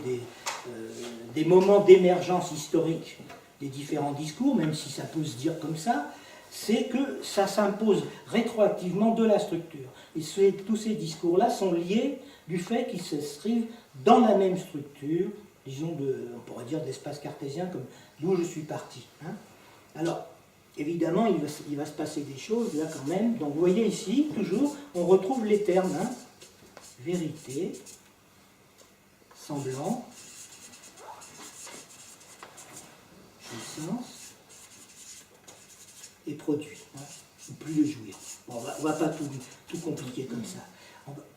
des moments d'émergence historique des différents discours, même si ça peut se dire comme ça, c'est que ça s'impose rétroactivement de la structure. Et tous ces discours-là sont liés du fait qu'ils s'inscrivent dans la même structure, disons, on pourrait dire d'espace cartésien, comme d'où je suis parti. Hein. Alors, évidemment, il va se passer des choses là quand même. Donc, vous voyez ici, toujours, on retrouve les termes. Hein. Vérité, semblant, jouissance et produit. Hein. Ou plus le jouir. Bon, on ne va pas tout compliquer comme ça.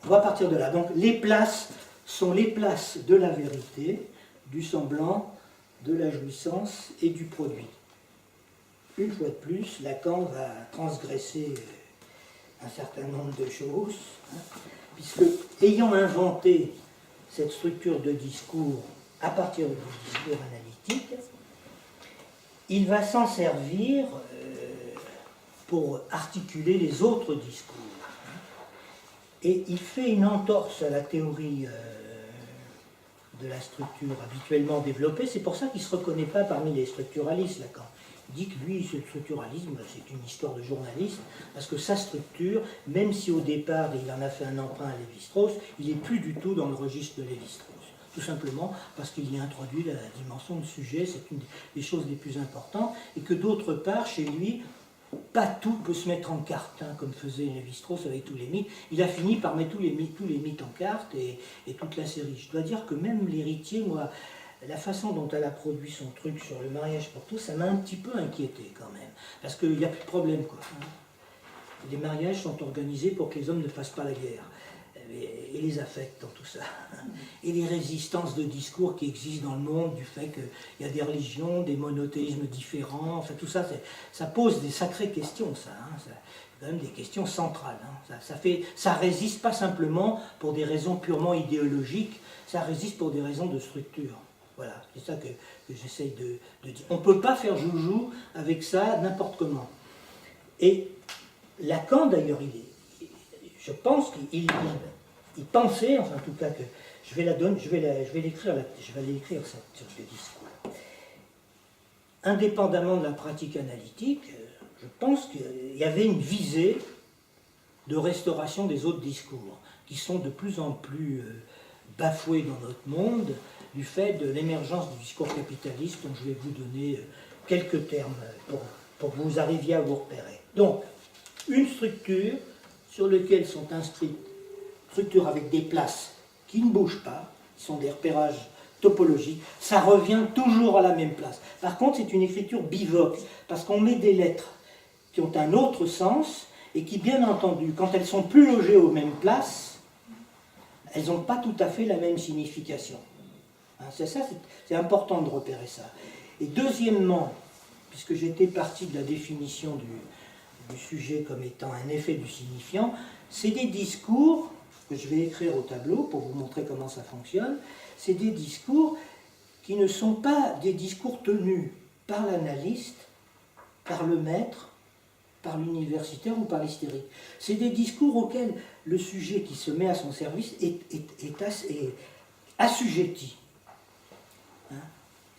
On va partir de là. Donc, les places sont les places de la vérité, du semblant, de la jouissance et du produit. Une fois de plus, Lacan va transgresser un certain nombre de choses, hein, puisque, ayant inventé cette structure de discours à partir du discours analytique, il va s'en servir pour articuler les autres discours. Et il fait une entorse à la théorie de la structure habituellement développée. C'est pour ça qu'il ne se reconnaît pas parmi les structuralistes, Lacan. Il dit que lui, le structuralisme, c'est une histoire de journaliste, parce que sa structure, même si au départ il en a fait un emprunt à Lévi-Strauss, il n'est plus du tout dans le registre de Lévi-Strauss. Tout simplement parce qu'il y a introduit la dimension de sujet, c'est une des choses les plus importantes, et que d'autre part, chez lui, pas tout peut se mettre en carte, hein, comme faisait Lévi-Strauss avec tous les mythes. Il a fini par mettre tous les mythes en carte et toute la série. Je dois dire que même l'héritier, moi, la façon dont elle a produit son truc sur le mariage pour tous, ça m'a un petit peu inquiété quand même. Parce qu'il n'y a plus de problème, quoi. Les mariages sont organisés pour que les hommes ne fassent pas la guerre. Et les affects dans tout ça. Et les résistances de discours qui existent dans le monde, du fait qu'il y a des religions, des monothéismes différents, enfin tout ça, ça pose des sacrées questions, ça. Hein, c'est quand même des questions centrales. Hein. Ça résiste pas simplement pour des raisons purement idéologiques, ça résiste pour des raisons de structure. Voilà, c'est ça que j'essaye de dire. On ne peut pas faire joujou avec ça n'importe comment. Et Lacan, d'ailleurs, je pense qu'il pensait, enfin en tout cas que je vais l'écrire sur le discours. Indépendamment de la pratique analytique, je pense qu'il y avait une visée de restauration des autres discours, qui sont de plus en plus bafoués dans notre monde, du fait de l'émergence du discours capitaliste, dont je vais vous donner quelques termes pour que vous arriviez à vous repérer. Donc, une structure sur laquelle sont inscrites structures avec des places qui ne bougent pas, qui sont des repérages topologiques, ça revient toujours à la même place. Par contre, c'est une écriture bivoque, parce qu'on met des lettres qui ont un autre sens, et qui, bien entendu, quand elles sont plus logées aux mêmes places, elles n'ont pas tout à fait la même signification. Hein, c'est important de repérer ça. Et deuxièmement, puisque j'étais parti de la définition du sujet comme étant un effet du signifiant, c'est des discours que je vais écrire au tableau pour vous montrer comment ça fonctionne. C'est des discours qui ne sont pas des discours tenus par l'analyste, par le maître, par l'universitaire ou par l'hystérique. C'est des discours auxquels le sujet qui se met à son service est assujetti. Hein?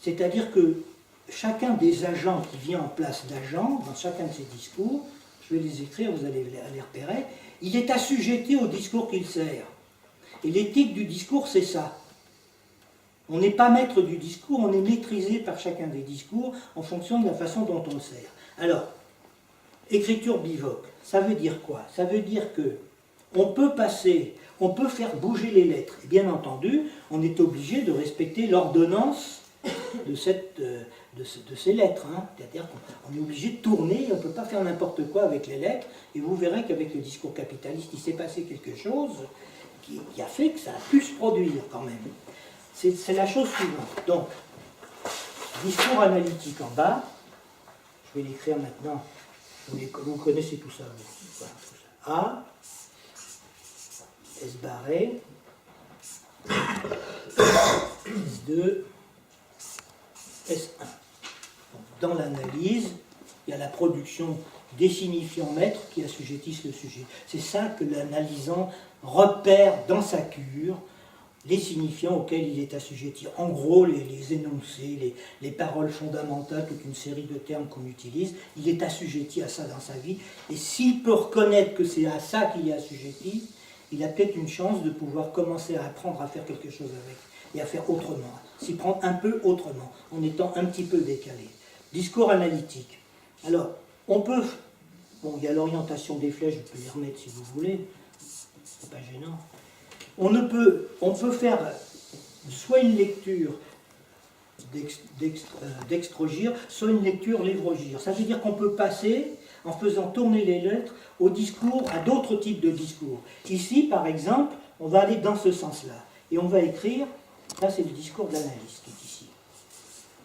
C'est-à-dire que chacun des agents qui vient en place d'agents, dans chacun de ces discours, je vais les écrire, vous allez les repérer, il est assujetti au discours qu'il sert. Et l'éthique du discours, c'est ça. On n'est pas maître du discours, on est maîtrisé par chacun des discours en fonction de la façon dont on le sert. Alors, écriture bivoque, ça veut dire quoi? Ça veut dire que on peut faire bouger les lettres. Et bien entendu, on est obligé de respecter l'ordonnance de ces lettres. Hein. C'est-à-dire qu'on est obligé de tourner, on ne peut pas faire n'importe quoi avec les lettres, et vous verrez qu'avec le discours capitaliste, il s'est passé quelque chose qui a fait que ça a pu se produire quand même. C'est la chose suivante. Donc, discours analytique en bas, je vais l'écrire maintenant Vous connaissez tout ça. Voilà, tout ça. A, S barré, S2, S1. Dans l'analyse, il y a la production des signifiants maîtres qui assujettissent le sujet. C'est ça que l'analysant repère dans sa cure, les signifiants auxquels il est assujetti. En gros, les énoncés, les paroles fondamentales, toute une série de termes qu'on utilise, il est assujetti à ça dans sa vie. Et s'il peut reconnaître que c'est à ça qu'il est assujetti, il a peut-être une chance de pouvoir commencer à apprendre à faire quelque chose avec, et à faire autrement, s'y prendre un peu autrement, en étant un petit peu décalé. Discours analytique. Alors, on peut... Bon, il y a l'orientation des flèches, je peux les remettre si vous voulez, c'est pas gênant. On peut faire soit une lecture d'extrogir, soit une lecture lévrogir. Ça veut dire qu'on peut passer, en faisant tourner les lettres, au discours, à d'autres types de discours. Ici, par exemple, on va aller dans ce sens-là. Et on va écrire, ça c'est le discours de l'analyste qui est ici.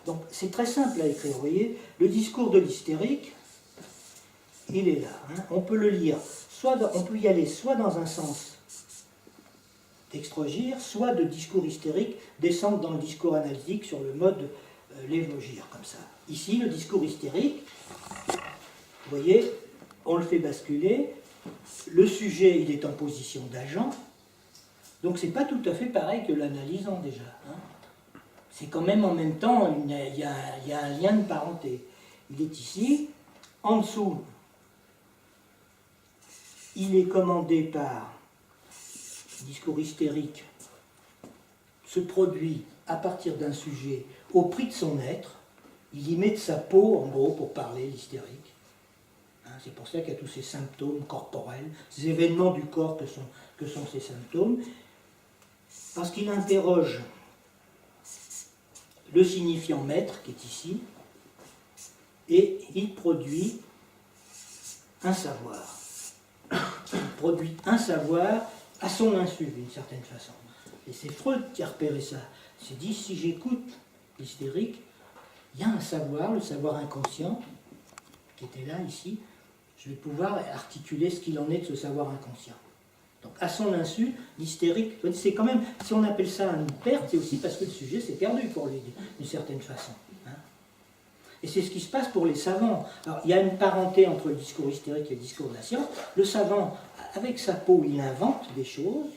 Donc c'est très simple à écrire, vous voyez. Le discours de l'hystérique, il est là. Hein. On peut le lire, on peut y aller soit dans un sens d'extrogir, soit de discours hystérique, descendre dans le discours analytique sur le mode lévogir, comme ça. Ici, le discours hystérique, vous voyez, on le fait basculer, le sujet, il est en position d'agent, donc c'est pas tout à fait pareil que l'analysant déjà. Hein. C'est quand même en même temps, il y a un lien de parenté. Il est ici, en dessous, il est commandé par discours hystérique, se produit à partir d'un sujet au prix de son être, il y met de sa peau, en gros, pour parler, l'hystérique. Hein, c'est pour ça qu'il y a tous ces symptômes corporels, ces événements du corps que sont ces symptômes, parce qu'il interroge le signifiant maître, qui est ici, et il produit un savoir. Il produit un savoir à son insu, d'une certaine façon. Et c'est Freud qui a repéré ça. Il s'est dit, si j'écoute l'hystérique, il y a un savoir, le savoir inconscient, qui était là, ici, je vais pouvoir articuler ce qu'il en est de ce savoir inconscient. Donc, à son insu, l'hystérique, c'est quand même, si on appelle ça une perte, c'est aussi parce que le sujet s'est perdu pour lui, d'une certaine façon. Hein. Et c'est ce qui se passe pour les savants. Alors, il y a une parenté entre le discours hystérique et le discours de la science. Le savant, avec sa peau, il invente des choses.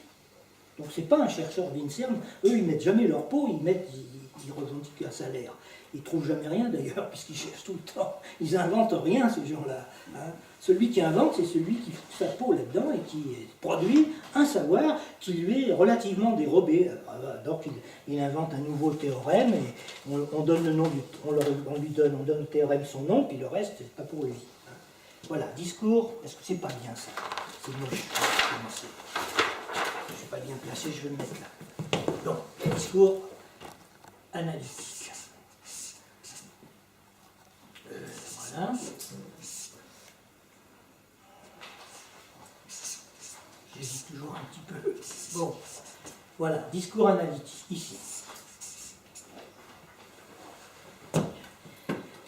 Donc, c'est pas un chercheur d'INSERM. Eux, ils mettent jamais leur peau, ils revendiquent un salaire. Ils ne trouvent jamais rien d'ailleurs, puisqu'ils cherchent tout le temps. Ils n'inventent rien, ces gens-là. Hein. Celui qui invente, c'est celui qui fout sa peau là-dedans et qui produit un savoir qui lui est relativement dérobé. Donc il invente un nouveau théorème et on donne le nom on donne au théorème son nom, puis le reste, c'est pas pour lui. Hein. Voilà, discours, est-ce que c'est pas bien ça? C'est moche. Je ne suis pas bien placé, je vais me mettre là. Donc, discours analytique. Voilà. J'hésite toujours un petit peu. Bon, voilà, discours analytique, ici.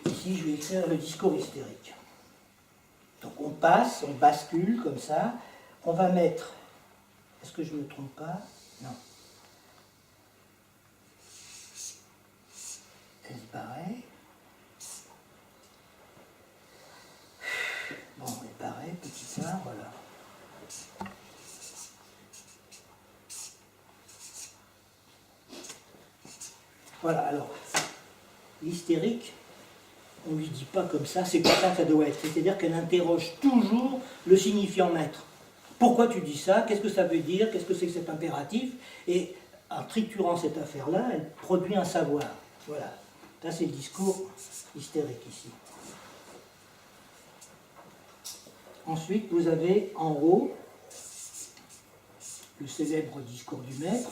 Ici, je vais écrire le discours hystérique. Donc on passe, on bascule comme ça. On va mettre... Est-ce que je ne me trompe pas? Non. S barré. Bon, S barré, petit A, voilà. Voilà, alors, l'hystérique, on ne lui dit pas comme ça, c'est pas ça que ça doit être. C'est-à-dire qu'elle interroge toujours le signifiant maître. Pourquoi tu dis ça? Qu'est-ce que ça veut dire? Qu'est-ce que c'est que cet impératif? Et en triturant cette affaire-là, elle produit un savoir. Voilà. Ça, c'est le discours hystérique ici. Ensuite, vous avez en haut le célèbre discours du maître.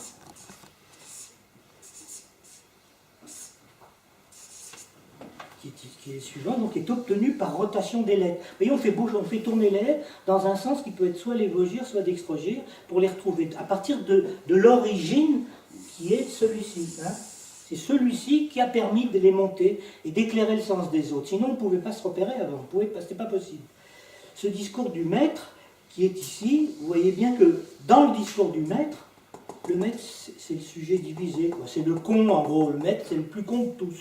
Qui est suivant, donc est obtenu par rotation des lettres. Vous voyez, on fait tourner les lettres dans un sens qui peut être soit lévogir, soit dextrogir, pour les retrouver à partir de l'origine qui est celui-ci. Hein. C'est celui-ci qui a permis de les monter et d'éclairer le sens des autres. Sinon, on ne pouvait pas se repérer avant, c'était pas possible. Ce discours du maître, qui est ici, vous voyez bien que dans le discours du maître, le maître, c'est le sujet divisé, quoi. C'est le con, en gros. Le maître, c'est le plus con de tous.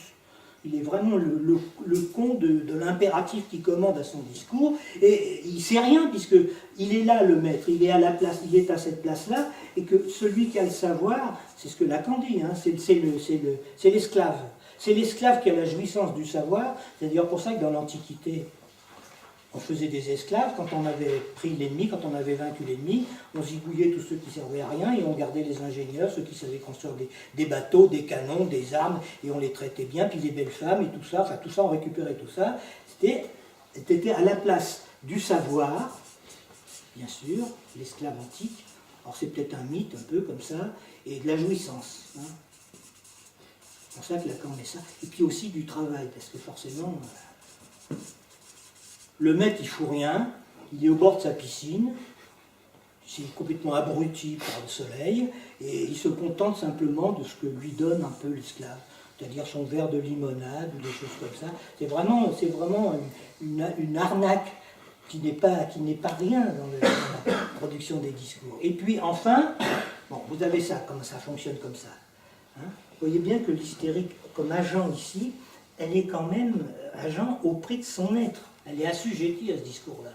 Il est vraiment le con de l'impératif qui commande à son discours, et il ne sait rien, puisqu'il est là, le maître, il est à la place, il est à cette place-là, et que celui qui a le savoir, c'est ce que Lacan dit, hein, c'est l'esclave. C'est l'esclave qui a la jouissance du savoir. C'est d'ailleurs pour ça que dans l'Antiquité, on faisait des esclaves. Quand on avait pris l'ennemi, quand on avait vaincu l'ennemi, on zigouillait tous ceux qui servaient à rien et on gardait les ingénieurs, ceux qui savaient construire des bateaux, des canons, des armes, et on les traitait bien, puis les belles femmes et tout ça, enfin tout ça, on récupérait tout ça. C'était à la place du savoir, bien sûr, l'esclave antique, alors c'est peut-être un mythe un peu comme ça, et de la jouissance. Hein. C'est pour ça que Lacan met ça. Et puis aussi du travail, parce que forcément... Le maître, il ne fout rien, il est au bord de sa piscine, il est complètement abruti par le soleil, et il se contente simplement de ce que lui donne un peu l'esclave, c'est-à-dire son verre de limonade ou des choses comme ça. C'est vraiment une arnaque qui n'est pas rien dans la production des discours. Et puis enfin, bon, vous avez ça, comment ça fonctionne comme ça. Hein. Vous voyez bien que l'hystérique, comme agent ici, elle est quand même agent au prix de son être. Elle est assujettie à ce discours-là.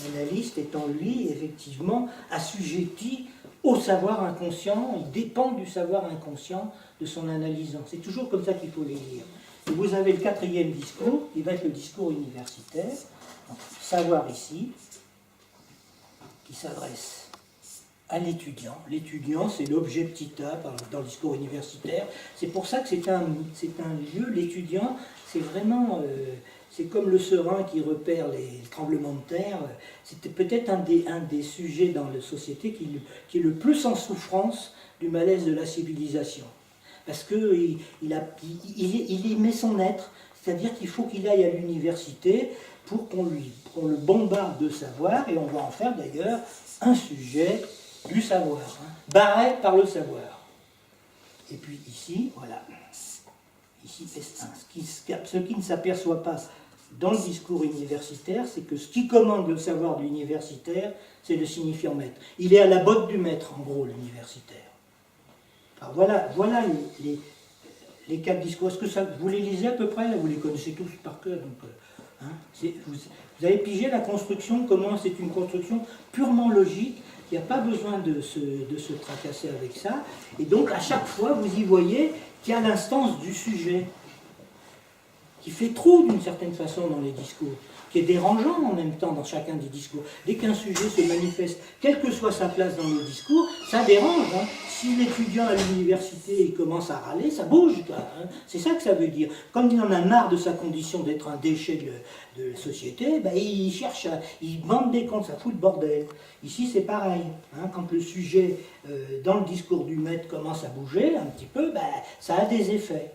L'analyste est en lui, effectivement, assujetti au savoir inconscient, il dépend du savoir inconscient de son analysant. C'est toujours comme ça qu'il faut les lire. Et vous avez le quatrième discours, qui va être le discours universitaire, donc, savoir ici, qui s'adresse à l'étudiant. L'étudiant, c'est l'objet petit a dans le discours universitaire. C'est pour ça que c'est un lieu, l'étudiant, c'est vraiment... c'est comme le serein qui repère les tremblements de terre. C'était peut-être un des sujets dans la société qui est le plus en souffrance du malaise de la civilisation. Parce qu'il y met son être, c'est-à-dire qu'il faut qu'il aille à l'université pour qu'on le bombarde de savoir, et on va en faire d'ailleurs un sujet du savoir, hein, barré par le savoir. Et puis ici, voilà, ici ce qui ne s'aperçoit pas dans le discours universitaire, c'est que ce qui commande le savoir de l'universitaire, c'est le signifiant maître. Il est à la botte du maître, en gros, l'universitaire. Alors voilà les quatre discours. Est-ce que vous les lisez à peu près? Là, vous les connaissez tous par cœur. Donc, hein, vous avez pigé la construction, comment c'est une construction purement logique. Il n'y a pas besoin de se tracasser avec ça. Et donc, à chaque fois, vous y voyez qu'il y a l'instance du sujet, qui fait trop d'une certaine façon dans les discours, qui est dérangeant en même temps dans chacun des discours. Dès qu'un sujet se manifeste, quelle que soit sa place dans le discours, ça dérange. Hein. Si l'étudiant à l'université il commence à râler, ça bouge. Hein. C'est ça que ça veut dire. Comme il en a marre de sa condition d'être un déchet de la société, ben, il cherche, il demande des comptes, ça fout le bordel. Ici c'est pareil. Hein. Quand le sujet dans le discours du maître commence à bouger un petit peu, ben, ça a des effets.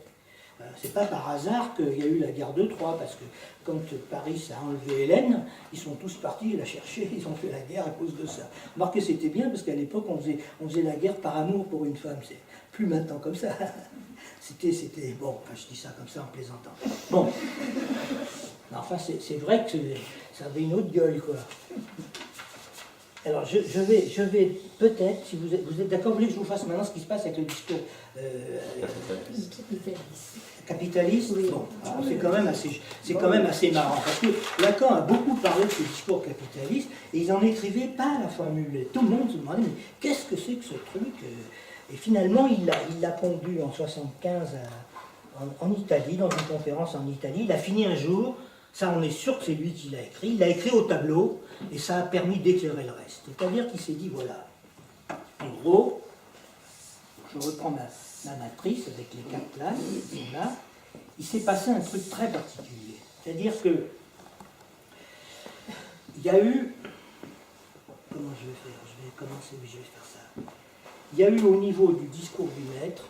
C'est pas par hasard qu'il y a eu la guerre de Troie, parce que quand Paris a enlevé Hélène, ils sont tous partis la chercher, ils ont fait la guerre à cause de ça. Remarquez, c'était bien, parce qu'à l'époque, on faisait la guerre par amour pour une femme. C'est plus maintenant comme ça. C'était bon, enfin, je dis ça comme ça en plaisantant. Bon. Enfin, c'est vrai que ça avait une autre gueule, quoi. Alors, je vais peut-être, si vous êtes d'accord, vous voulez que je vous fasse maintenant ce qui se passe avec le discours capitaliste. Oui. Bon, c'est quand même assez marrant, parce que Lacan a beaucoup parlé de ce discours capitaliste, et ils n'en écrivaient pas la formule. Tout le monde se demandait, mais qu'est-ce que c'est que ce truc? Et finalement, il l'a pondu en 1975 en Italie, dans une conférence en Italie. Il a fini un jour. Ça, on est sûr que c'est lui qui l'a écrit. Il l'a écrit au tableau, et ça a permis d'éclairer le reste. C'est-à-dire qu'il s'est dit, voilà, en gros, je reprends ma matrice avec les quatre places, là, il s'est passé un truc très particulier. C'est-à-dire que il y a eu... Comment je vais faire? Je vais commencer, oui, je vais faire ça. Il y a eu au niveau du discours du maître,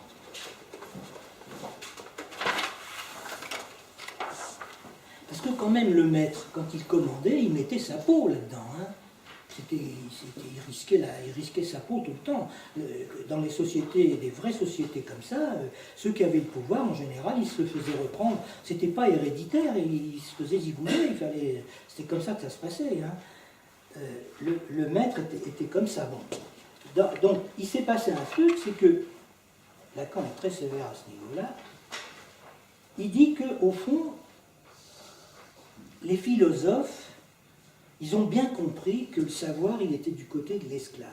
parce que quand même le maître, quand il commandait, il mettait sa peau là-dedans. Hein. il risquait sa peau tout le temps. Dans les sociétés, des vraies sociétés comme ça, ceux qui avaient le pouvoir, en général, ils se le faisaient reprendre. C'était pas héréditaire, ils se faisaient zigouiller, c'était comme ça que ça se passait. Hein. Le maître était comme ça. Bon. Donc, il s'est passé un truc, c'est que Lacan est très sévère à ce niveau-là. Il dit qu'au fond, les philosophes, ils ont bien compris que le savoir, il était du côté de l'esclave.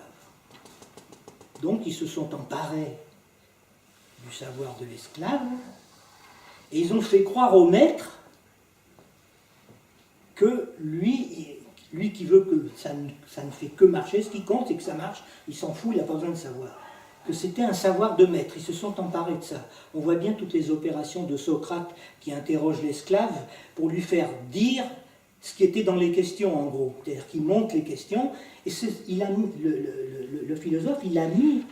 Donc, ils se sont emparés du savoir de l'esclave et ils ont fait croire au maître que lui qui veut que ça ne fait que marcher, ce qui compte, c'est que ça marche, il s'en fout, il n'a pas besoin de savoir. Que c'était un savoir de maître, ils se sont emparés de ça. On voit bien toutes les opérations de Socrate qui interroge l'esclave pour lui faire dire ce qui était dans les questions, en gros. C'est-à-dire qu'il monte les questions, et le philosophe, il a mis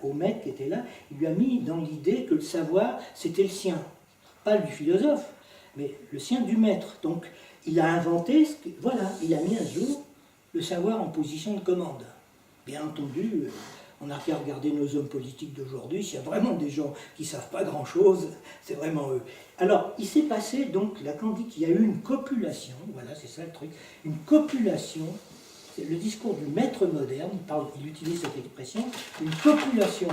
au maître qui était là, il lui a mis dans l'idée que le savoir, c'était le sien. Pas du philosophe, mais le sien du maître. Donc, il a inventé, il a mis un jour le savoir en position de commande. Bien entendu, on n'a qu'à regarder nos hommes politiques d'aujourd'hui, s'il y a vraiment des gens qui ne savent pas grand-chose, c'est vraiment eux. Alors, il s'est passé, donc, Lacan dit qu'il y a eu une copulation, voilà, c'est ça le truc, une copulation, c'est le discours du maître moderne, il utilise cette expression, une copulation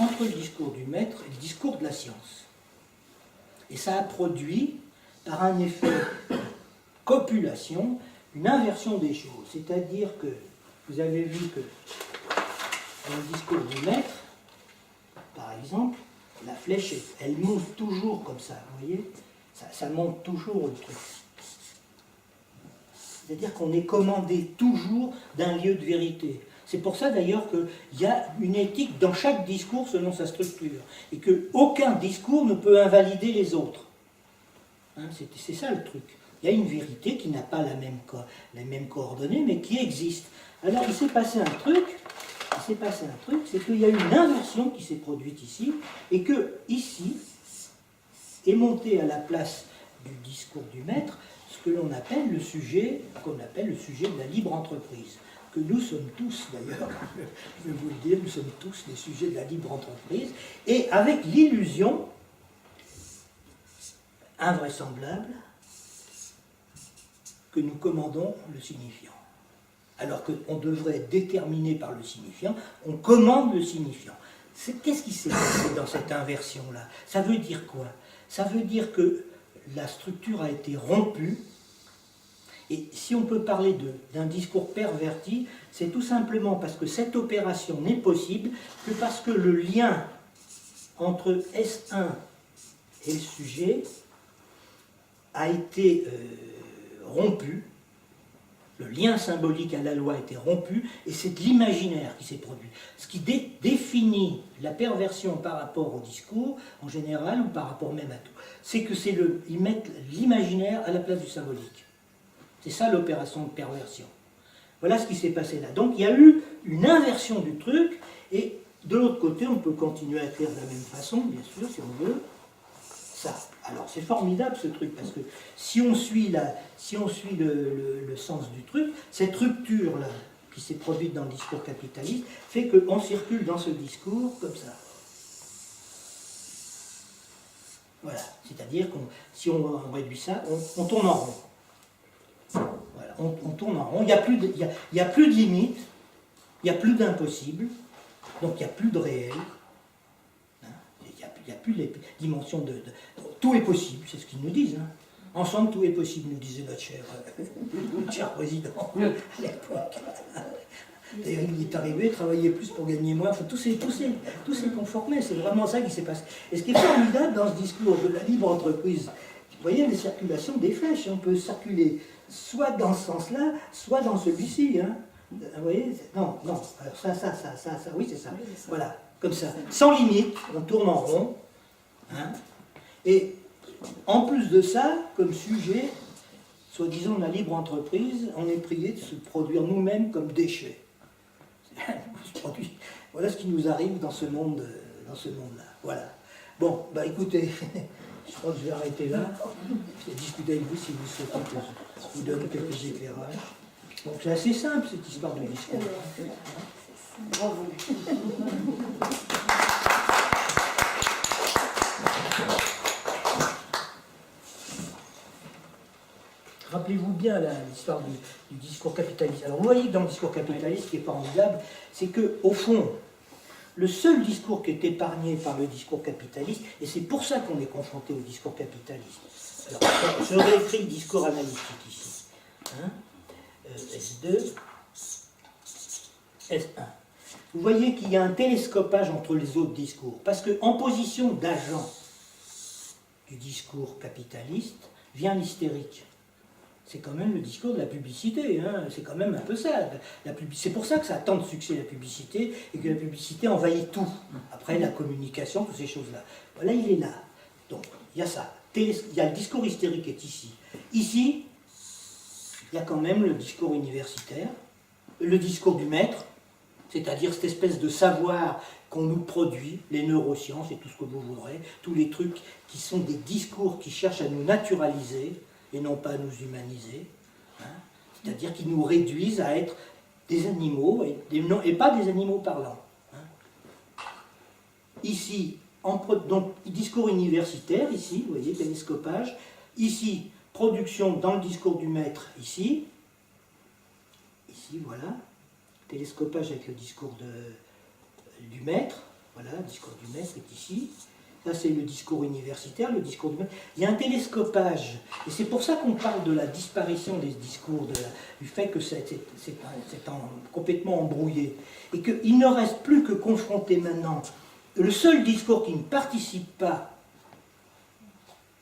entre le discours du maître et le discours de la science. Et ça a produit, par un effet copulation, une inversion des choses. C'est-à-dire que, vous avez vu que dans le discours du maître, par exemple, la flèche, elle monte toujours comme ça, vous voyez, ça monte toujours le truc. C'est-à-dire qu'on est commandé toujours d'un lieu de vérité. C'est pour ça d'ailleurs qu'il y a une éthique dans chaque discours selon sa structure, et qu'aucun discours ne peut invalider les autres. Hein, c'est ça le truc. Il y a une vérité qui n'a pas les mêmes coordonnées, mais qui existe. Alors il s'est passé un truc, c'est qu'il y a eu une inversion qui s'est produite ici, et que ici est monté à la place du discours du maître ce que l'on appelle le sujet, de la libre entreprise. Que nous sommes tous, d'ailleurs, je vais vous le dire, nous sommes tous les sujets de la libre entreprise, et avec l'illusion invraisemblable que nous commandons le signifiant. Alors qu'on devrait être déterminé par le signifiant, on commande le signifiant. Qu'est-ce qui s'est passé dans cette inversion-là? Ça veut dire quoi? Ça veut dire que la structure a été rompue, et si on peut parler d'un discours perverti, c'est tout simplement parce que cette opération n'est possible que parce que le lien entre S1 et le sujet a été rompu, le lien symbolique à la loi a été rompu, et c'est l'imaginaire qui s'est produit. Ce qui définit la perversion par rapport au discours, en général, ou par rapport même à tout, c'est que ils mettent l'imaginaire à la place du symbolique. C'est ça l'opération de perversion. Voilà ce qui s'est passé là. Donc il y a eu une inversion du truc, et de l'autre côté, on peut continuer à écrire de la même façon, bien sûr, si on veut. Ça. Alors c'est formidable ce truc, parce que si on suit le sens du truc, cette rupture-là, qui s'est produite dans le discours capitaliste, fait qu'on circule dans ce discours comme ça. Voilà. C'est-à-dire que si on réduit ça, on tourne en rond. Voilà, on tourne en rond, il n'y a plus de limite, il n'y a plus d'impossible, donc il n'y a plus de réel, hein, il n'y a plus les dimensions de... Tout est possible, c'est ce qu'ils nous disent. Hein. Ensemble, tout est possible, nous disait notre cher président à l'époque. D'ailleurs, il est arrivé, travailler plus pour gagner moins, enfin, tout s'est conformé, c'est vraiment ça qui s'est passé. Et ce qui est formidable dans ce discours de la libre entreprise, vous voyez les circulations des flèches, on peut circuler soit dans ce sens-là, soit dans celui-ci. Hein. Vous voyez? Non, alors ça, oui, c'est ça. Voilà, comme ça. Sans limite, on tourne en rond. Hein. Et en plus de ça, comme sujet, soi-disant de la libre entreprise, on est prié de se produire nous-mêmes comme déchets. Voilà ce qui nous arrive dans ce monde-là. Voilà. Bon, bah écoutez, Je crois que je vais arrêter là. Je vais discuter avec vous si vous souhaitez que je vous donne quelques éclairages. Donc c'est assez simple cette histoire de discours. Bravo. Rappelez-vous bien l'histoire du discours capitaliste. Alors vous voyez que dans le discours capitaliste, ce qui est formidable, c'est qu'au fond, le seul discours qui est épargné par le discours capitaliste, et c'est pour ça qu'on est confronté au discours capitaliste. Alors, je réécris le discours analytique ici. Hein, S2, S1. Vous voyez qu'il y a un télescopage entre les autres discours, parce qu'en position d'agent du discours capitaliste vient l'hystérique. C'est quand même le discours de la publicité, hein. C'est quand même un peu ça. C'est pour ça que ça a tant de succès, la publicité, et que la publicité envahit tout. Après, la communication, toutes ces choses-là. Voilà, il est là. Donc, il y a ça. Il y a le discours hystérique qui est ici. Ici, il y a quand même le discours universitaire, le discours du maître, c'est-à-dire cette espèce de savoir qu'on nous produit, les neurosciences et tout ce que vous voudrez, tous les trucs qui sont des discours qui cherchent à nous naturaliser, et non pas à nous humaniser, hein, c'est-à-dire qui nous réduisent à être des animaux, et pas des animaux parlants. Hein. Ici, donc, discours universitaire, ici, vous voyez, télescopage, ici, production dans le discours du maître, ici, voilà, télescopage avec le discours du maître, voilà, le discours du maître est ici. Là, c'est le discours universitaire, le discours du maître. Il y a un télescopage. Et c'est pour ça qu'on parle de la disparition des discours, du fait que c'est complètement embrouillé. Et qu'il ne reste plus que confronter maintenant le seul discours qui ne participe pas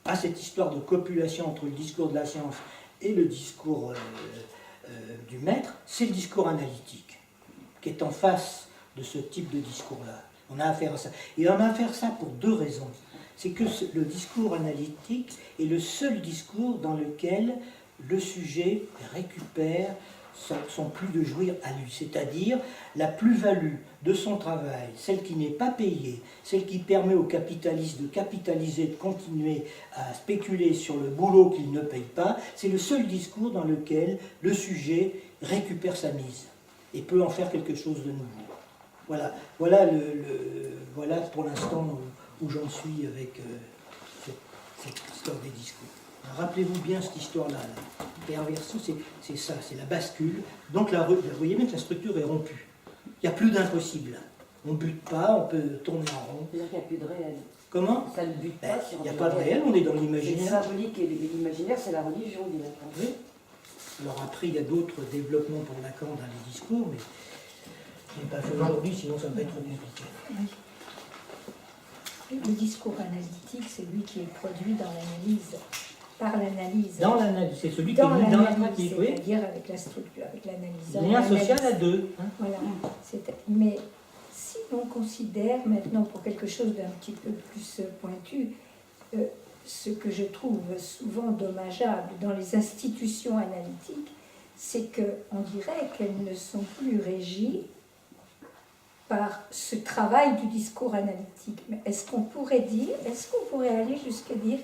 à cette histoire de copulation entre le discours de la science et le discours du maître, c'est le discours analytique, qui est en face de ce type de discours-là. On a affaire à ça. Et on a affaire à ça pour deux raisons. C'est que le discours analytique est le seul discours dans lequel le sujet récupère son plus de jouir à lui, c'est-à-dire la plus-value de son travail, celle qui n'est pas payée, celle qui permet aux capitalistes de capitaliser, de continuer à spéculer sur le boulot qu'ils ne payent pas, c'est le seul discours dans lequel le sujet récupère sa mise et peut en faire quelque chose de nouveau. Voilà, voilà pour l'instant où j'en suis avec cette histoire des discours. Rappelez-vous bien cette histoire-là. La perversion, c'est ça, c'est la bascule. Donc vous voyez bien que la structure est rompue. Il n'y a plus d'impossible. On ne bute pas, on peut tourner en rond. C'est-à-dire qu'il n'y a plus de réel. Comment? Ça ne bute pas. Il n'y a pas de réel, on est dans l'imaginaire. Le symbolique et l'imaginaire, c'est la religion, dit Lacan. Oui. Alors après, il y a d'autres développements pour Lacan dans les discours, mais je n'ai pas fait aujourd'hui, sinon ça va être trop compliqué. Oui. Le discours analytique, c'est lui qui est produit dans l'analyse, par l'analyse. Dans l'analyse, c'est celui qui est mis dans la pratique, oui. C'est-à-dire avec la structure, avec l'analyse. Lien social à deux. Hein. Voilà. Mais si l'on considère maintenant, pour quelque chose d'un petit peu plus pointu, ce que je trouve souvent dommageable dans les institutions analytiques, c'est qu'on dirait qu'elles ne sont plus régies par ce travail du discours analytique. Mais est-ce qu'on pourrait aller jusqu'à dire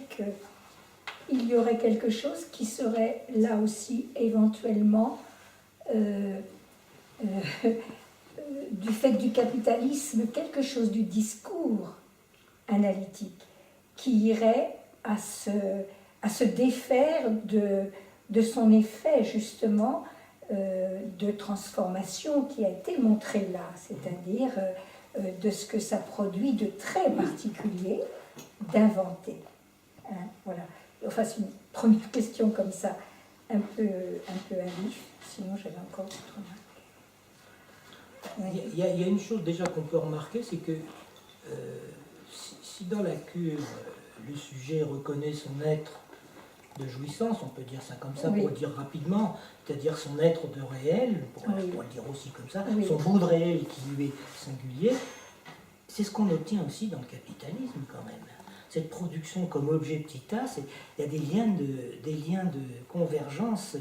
qu'il y aurait quelque chose qui serait là aussi éventuellement du fait du capitalisme, quelque chose du discours analytique qui irait à se défaire de son effet justement de transformation qui a été montré là, c'est-à-dire de ce que ça produit de très particulier d'inventer. Hein, voilà. Enfin, c'est une première question comme ça, un peu à vif, sinon j'avais encore d'autres remarques. Il y a une chose déjà qu'on peut remarquer, c'est que si dans la cure, le sujet reconnaît son être de jouissance, on peut dire ça comme ça, oui, pour le dire rapidement, c'est-à-dire son être de réel, on pourrait le dire aussi comme ça, oui, son bout de réel qui lui est singulier, c'est ce qu'on obtient aussi dans le capitalisme quand même. Cette production comme objet petit a, il y a des liens de convergence,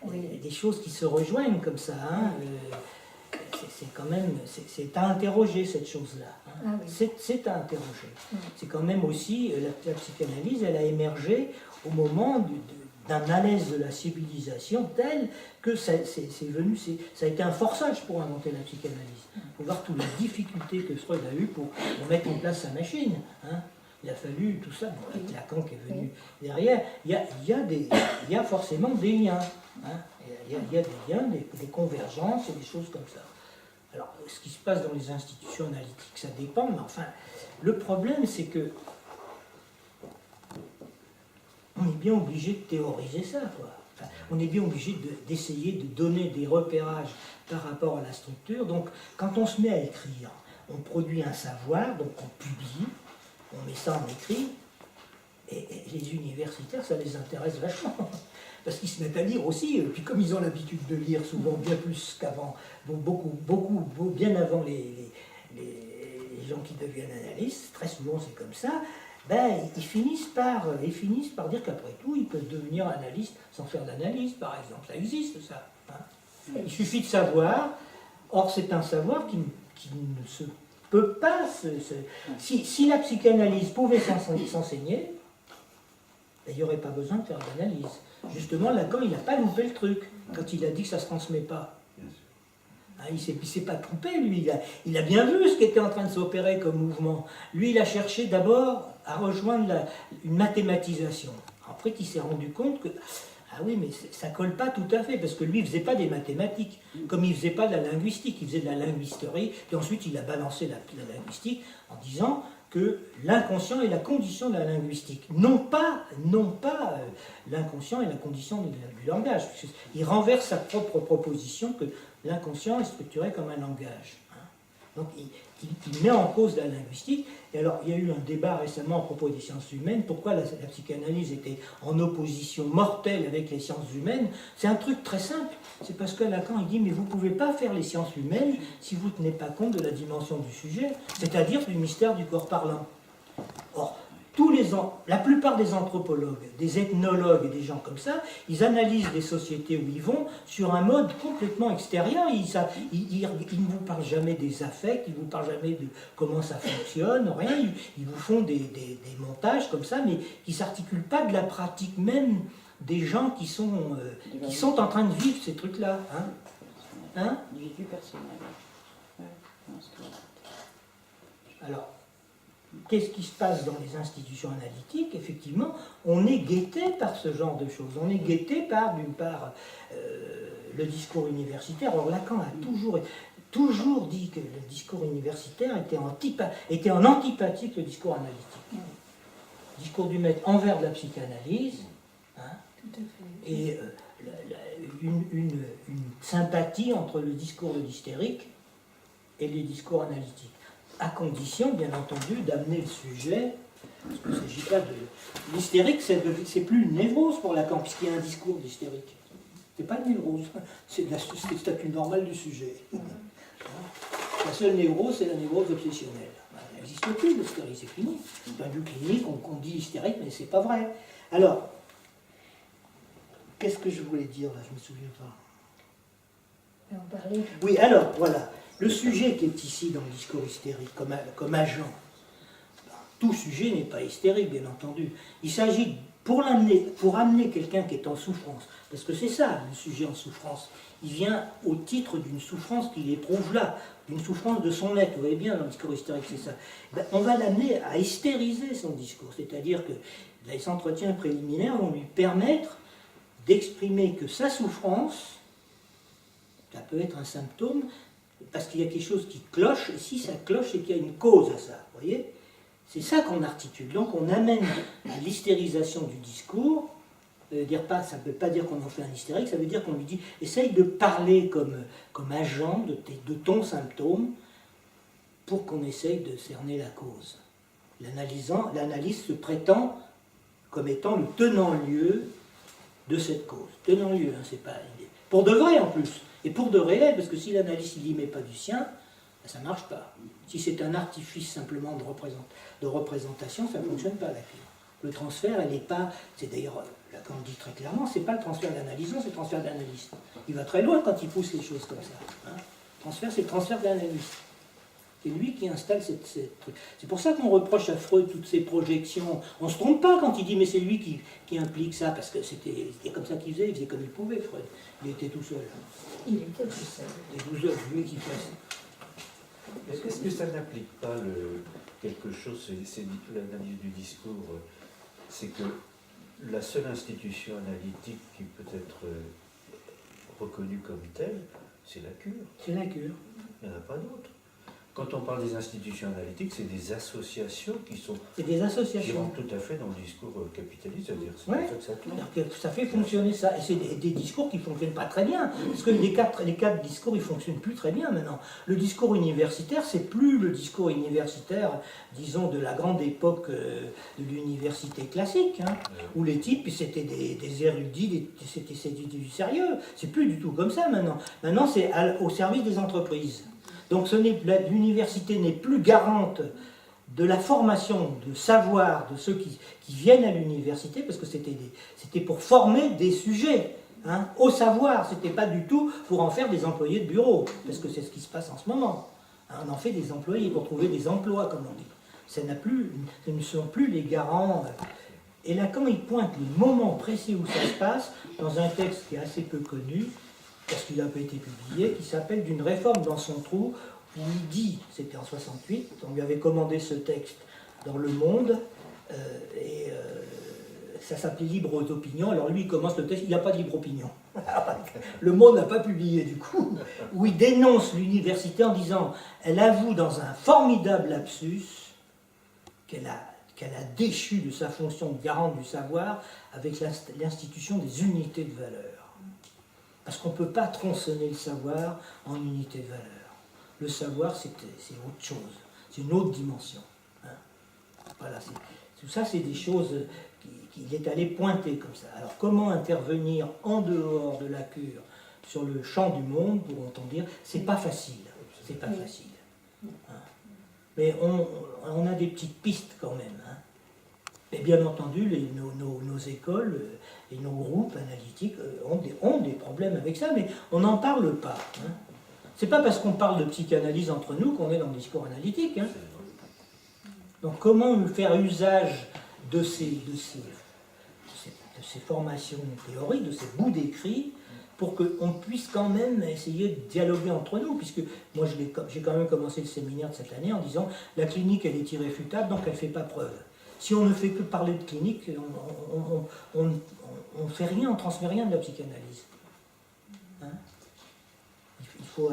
oui, des choses qui se rejoignent comme ça. Hein, c'est quand même, c'est à interroger cette chose-là. Hein. Ah oui. C'est à interroger. C'est quand même aussi, la psychanalyse, elle a émergé au moment d'un malaise de la civilisation tel que ça a été un forçage pour inventer la psychanalyse. Il faut voir toutes les difficultés que Freud a eues pour mettre en place sa machine. Hein. Il a fallu tout ça, bon, avec Lacan qui est venu derrière, il y a forcément des liens. Hein. Il y a des liens, des convergences et des choses comme ça. Alors, ce qui se passe dans les institutions analytiques, ça dépend, mais enfin, le problème, c'est que on est bien obligé de théoriser ça, quoi. Enfin, on est bien obligé d'essayer de donner des repérages par rapport à la structure. Donc, quand on se met à écrire, on produit un savoir, donc on publie, on met ça en écrit, et les universitaires, ça les intéresse vachement. Parce qu'ils se mettent à lire aussi, puis comme ils ont l'habitude de lire souvent bien plus qu'avant, bien avant les gens qui deviennent analystes, très souvent c'est comme ça, ben, ils finissent par dire qu'après tout, ils peuvent devenir analystes sans faire d'analyse, par exemple. Ça existe, ça. Hein. Il suffit de savoir, or c'est un savoir qui ne se peut pas... Si la psychanalyse pouvait s'enseigner, ben, il n'y aurait pas besoin de faire d'analyse. Justement, Lacan, il n'a pas loupé le truc quand il a dit que ça ne se transmet pas. Hein, il ne s'est pas trompé, lui. Il a bien vu ce qui était en train de s'opérer comme mouvement. Lui, il a cherché d'abord à rejoindre une mathématisation. Après, il s'est rendu compte que, ah oui, mais ça ne colle pas tout à fait, parce que lui, il ne faisait pas des mathématiques, comme il ne faisait pas de la linguistique, il faisait de la linguisterie, et ensuite il a balancé la linguistique en disant que l'inconscient est la condition de la linguistique, non pas l'inconscient est la condition du langage. Il renverse sa propre proposition que l'inconscient est structuré comme un langage. Donc il met en cause la linguistique. Et alors il y a eu un débat récemment à propos des sciences humaines, pourquoi la psychanalyse était en opposition mortelle avec les sciences humaines. C'est un truc très simple, c'est parce que Lacan il dit mais vous ne pouvez pas faire les sciences humaines si vous ne tenez pas compte de la dimension du sujet, c'est-à-dire du mystère du corps parlant. Or, la plupart des anthropologues, des ethnologues et des gens comme ça, ils analysent des sociétés où ils vont sur un mode complètement extérieur. Ils ne vous parlent jamais des affects, ils ne vous parlent jamais de comment ça fonctionne, rien. Ils vous font des montages comme ça, mais qui ne s'articulent pas de la pratique même des gens qui sont en train de vivre ces trucs-là. Hein? Du vécu personnel. Ouais, alors, qu'est-ce qui se passe dans les institutions analytiques? Effectivement, on est guetté par ce genre de choses. On est guetté par, d'une part, le discours universitaire. Alors Lacan a toujours dit que le discours universitaire était en antipathie avec le discours analytique. Le discours du maître envers de la psychanalyse, hein, et une sympathie entre le discours de l'hystérique et les discours analytiques. À condition, bien entendu, d'amener le sujet, parce qu'il ne s'agit pas de... L'hystérique, c'est plus une névrose pour Lacan, puisqu'il y a un discours d'hystérique. C'est pas une névrose, c'est le statut normal du sujet. La seule névrose, c'est la névrose obsessionnelle. Elle n'existe plus, l'hystérie, c'est fini. D'un but clinique, on dit hystérique, mais c'est pas vrai. Alors, qu'est-ce que je voulais dire là? Je ne me souviens pas. On parlait... Oui, alors, voilà. Le sujet qui est ici dans le discours hystérique, comme agent, tout sujet n'est pas hystérique, bien entendu. Il s'agit, pour amener quelqu'un qui est en souffrance, parce que c'est ça, le sujet en souffrance, il vient au titre d'une souffrance qu'il éprouve là, d'une souffrance de son être. Vous voyez bien, dans le discours hystérique, c'est ça. Ben, on va l'amener à hystériser son discours, c'est-à-dire que les entretiens préliminaires vont lui permettre d'exprimer que sa souffrance, ça peut être un symptôme, parce qu'il y a quelque chose qui cloche, et si ça cloche, c'est qu'il y a une cause à ça, vous voyez? C'est ça qu'on articule. Donc on amène à l'hystérisation du discours. Ça ne veut pas dire qu'on en fait un hystérique, ça veut dire qu'on lui dit essaye de parler comme agent de ton symptôme pour qu'on essaye de cerner la cause. L'analyse se prétend comme étant le tenant-lieu de cette cause. Tenant-lieu, hein, c'est pas pour de vrai en plus. Et pour de réel, parce que si l'analyse n'y met pas du sien, ben ça ne marche pas. Si c'est un artifice simplement de représentation, ça ne fonctionne pas la clé. Le transfert, elle n'est pas, c'est d'ailleurs, Lacan dit très clairement, c'est pas le transfert d'analysant, c'est le transfert d'analyste. Il va très loin quand il pousse les choses comme ça. Hein. Transfert, c'est le transfert de l'analyste. C'est lui qui installe cette... C'est pour ça qu'on reproche à Freud toutes ces projections. On ne se trompe pas quand il dit mais c'est lui qui implique ça, parce que c'était comme ça qu'il faisait comme il pouvait, Freud. Il était tout seul. Il était tout seul. Il était tout seul, c'est lui qui fait ça. Est-ce que ça n'implique pas quelque chose, c'est l'analyse du discours, c'est que la seule institution analytique qui peut être reconnue comme telle, c'est la cure. C'est la cure. Il n'y en a pas d'autre. Quand on parle des institutions analytiques, c'est des associations qui sont... C'est des qui associations. rentrent tout à fait dans le discours capitaliste, c'est-à-dire c'est Ouais. comme ça que ça tourne. C'est-à-dire que ça fait fonctionner ça. Et c'est des discours qui ne fonctionnent pas très bien. Parce que les quatre discours, ils ne fonctionnent plus très bien maintenant. Le discours universitaire, c'est plus le discours universitaire, disons, de la grande époque de l'université classique, hein, où les types, c'était des érudits, c'était du sérieux. C'est plus du tout comme ça maintenant. Maintenant, c'est au service des entreprises. Donc l'université n'est plus garante de la formation, de savoir de ceux qui viennent à l'université, parce que c'était pour former des sujets hein, au savoir, c'était pas du tout pour en faire des employés de bureau, parce que c'est ce qui se passe en ce moment. Hein, on en fait des employés pour trouver des emplois, comme on dit. Ce ne sont plus les garants. Et là, quand il pointe les moments précis où ça se passe, dans un texte qui est assez peu connu, parce qu'il n'a pas été publié, qui s'appelle « D'une réforme dans son trou », où il dit, c'était en 68, on lui avait commandé ce texte dans Le Monde, et ça s'appelait « Libre d'opinion », alors lui il commence le texte, il n'y a pas de libre opinion. Le Monde n'a pas publié du coup, où il dénonce l'université en disant « Elle avoue dans un formidable lapsus qu'elle a déchu de sa fonction de garante du savoir avec l'institution des unités de valeur. » Parce qu'on ne peut pas tronçonner le savoir en unité de valeur. Le savoir, c'est autre chose. C'est une autre dimension. Hein. Voilà, tout ça, c'est des choses qu'il est allé pointer comme ça. Alors, comment intervenir en dehors de la cure sur le champ du monde, pourrait-on dire, c'est pas facile. C'est pas facile. Hein. Mais on a des petites pistes quand même. Hein. Et bien entendu, nos écoles et nos groupes analytiques ont des problèmes avec ça, mais on n'en parle pas. Hein. C'est pas parce qu'on parle de psychanalyse entre nous qu'on est dans le discours analytique. Hein. Donc comment faire usage de ces formations théoriques, de ces bouts d'écrit, pour qu'on puisse quand même essayer de dialoguer entre nous, puisque moi j'ai quand même commencé le séminaire de cette année en disant la clinique elle est irréfutable, donc elle ne fait pas preuve. Si on ne fait que parler de clinique, on ne fait rien, on ne transmet rien de la psychanalyse. Hein? Il faut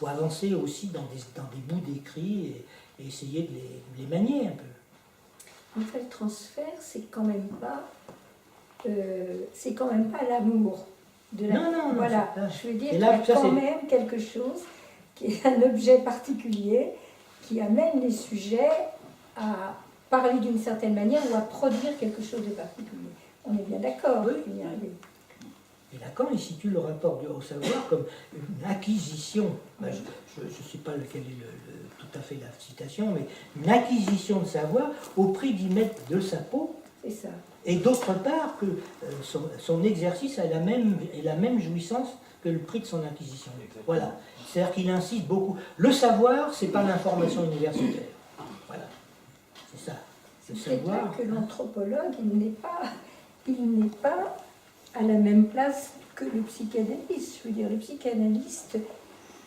avancer aussi dans des bouts d'écrits et essayer de les manier un peu. En fait, le transfert, c'est quand même pas l'amour de la. Non, voilà, ça. je veux dire Et qu'il là, y a ça, quand c'est- même quelque chose qui est un objet particulier qui amène les sujets à parler d'une certaine manière ou à produire quelque chose de particulier. On est bien d'accord. Oui. Il y a- Et Lacan, il situe le rapport au savoir comme une acquisition. Ben, je ne sais pas quelle est tout à fait la citation, mais une acquisition de savoir au prix d'y mettre de sa peau. C'est ça. Et d'autre part, que son exercice a la même jouissance que le prix de son acquisition. Exactement. Voilà. C'est-à-dire qu'il insiste beaucoup. Le savoir, c'est pas l'information universitaire. Voilà. C'est ça. Le C'est vrai savoir. que l'anthropologue, il n'est pas à la même place que le psychanalyste. Je veux dire, le psychanalyste,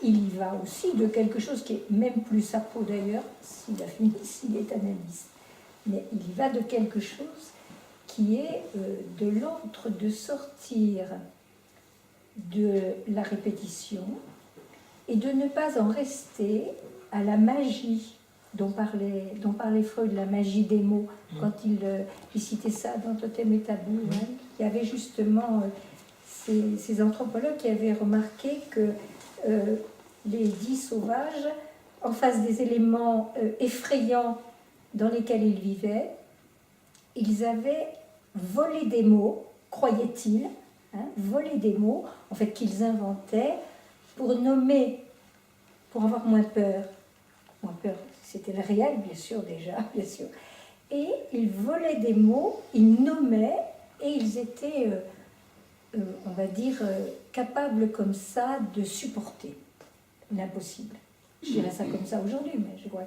il y va aussi de quelque chose qui est même plus sa peau d'ailleurs, s'il a fini, s'il est analyste. Mais il y va de quelque chose qui est de l'ordre de sortir de la répétition et de ne pas en rester à la magie dont parlait Freud, la magie des mots, quand il citait ça dans Totem et Tabou. Hein. Il y avait justement ces anthropologues qui avaient remarqué que les dits sauvages, en face des éléments effrayants dans lesquels ils vivaient, ils avaient volé des mots, croyaient-ils, hein, volé des mots, en fait, qu'ils inventaient pour nommer, pour avoir moins peur. Moins peur, c'était le réel, bien sûr, déjà, bien sûr. Et ils volaient des mots, ils nommaient, et ils étaient, on va dire, capables comme ça de supporter. l'impossible. Je dirais ça comme ça aujourd'hui, mais je crois.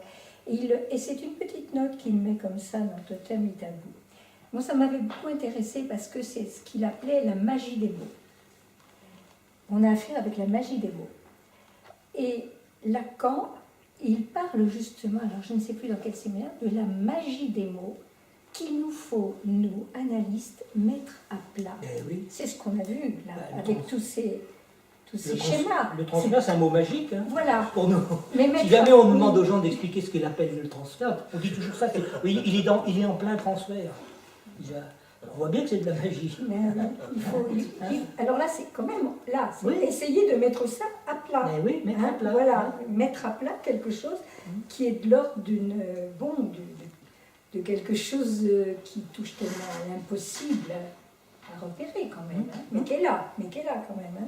Et c'est une petite note qu'il met comme ça dans Totem et Tabou. Moi, ça m'avait beaucoup intéressé parce que c'est ce qu'il appelait la magie des mots. On a affaire avec la magie des mots. Et Lacan, il parle justement, alors je ne sais plus dans quel séminaire, de la magie des mots qu'il nous faut, nous, analystes, mettre à plat. Eh oui. C'est ce qu'on a vu là, Bah, avec tous ces schémas. Le transfert, c'est un mot magique, hein, Voilà. pour nous. Mais Si mettre jamais à- on demande aux gens d'expliquer ce qu'ils appellent le transfert, on dit toujours ça, oui, il est en plein transfert. On voit bien que c'est de la magie. Mais, alors là, c'est quand même, là, c'est Oui. essayer de mettre ça à plat. Mais oui, mettre à plat. Voilà, mettre à plat quelque chose qui est de l'ordre d'une, de quelque chose qui touche tellement à l'impossible à repérer quand même, hein, mais qui est là quand même. Hein.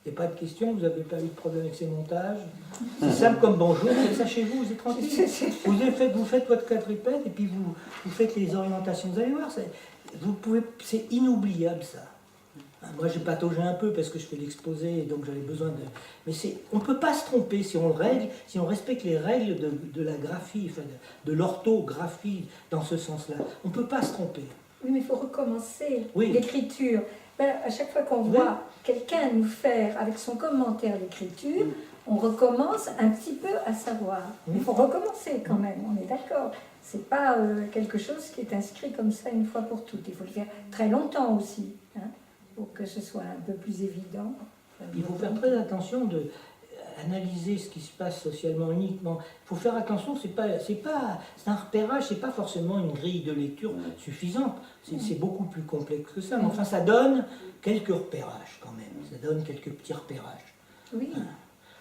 Il n'y a pas de questions, vous n'avez pas eu de problème avec ces montages. C'est simple comme bonjour, vous faites ça chez vous, vous êtes tranquille. Vous faites votre quadrupède et puis vous faites les orientations. Vous allez voir, c'est inoubliable ça. Moi j'ai pataugé un peu parce que je fais l'exposé et donc j'avais besoin de. Mais on ne peut pas se tromper si on respecte les règles de la graphie, enfin de l'orthographie dans ce sens-là. On ne peut pas se tromper. Oui, mais il faut recommencer Oui. l'écriture. Ben, à chaque fois qu'on voit quelqu'un nous faire avec son commentaire l'écriture, on recommence un petit peu à savoir. Il faut recommencer quand même, on est d'accord. C'est pas quelque chose qui est inscrit comme ça une fois pour toutes. Il faut le faire très longtemps aussi, hein, pour que ce soit un peu plus évident. Il faut faire très attention de analyser ce qui se passe socialement uniquement. Il faut faire attention, c'est un repérage, c'est pas forcément une grille de lecture suffisante. C'est beaucoup plus complexe que ça. Mais enfin, ça donne quelques repérages quand même. Ça donne quelques petits repérages. Oui.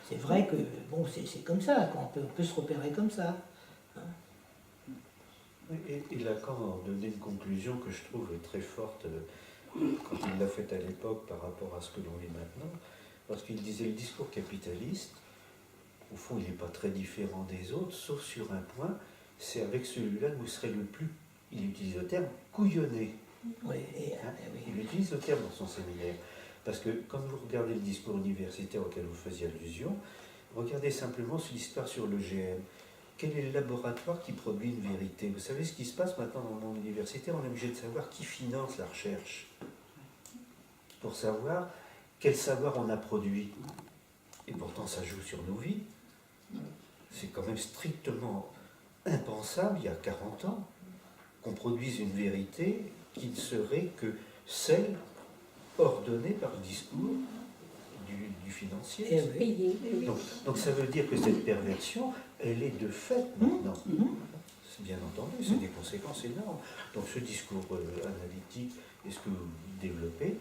C'est vrai que bon, c'est comme ça. On peut se repérer comme ça. Et Lacan a donné une conclusion que je trouve très forte quand il l'a faite à l'époque par rapport à ce que l'on vit maintenant. Parce qu'il disait le discours capitaliste, au fond, il n'est pas très différent des autres, sauf sur un point, c'est avec celui-là que vous serez le plus, il utilise le terme, couillonné. Oui, Il utilise le terme dans son séminaire. Parce que quand vous regardez le discours universitaire auquel vous faisiez allusion, regardez simplement l'histoire sur l'EGM. Quel est le laboratoire qui produit une vérité? Vous savez ce qui se passe maintenant dans le monde universitaire? On est obligé de savoir qui finance la recherche. Pour savoir quel savoir on a produit. Et pourtant, ça joue sur nos vies. C'est quand même strictement impensable, il y a 40 ans, qu'on produise une vérité qui ne serait que celle ordonnée par le discours du financier. Donc ça veut dire que cette perversion, elle est de fait maintenant. C'est bien entendu, c'est des conséquences énormes. Donc ce discours analytique et ce que vous développez,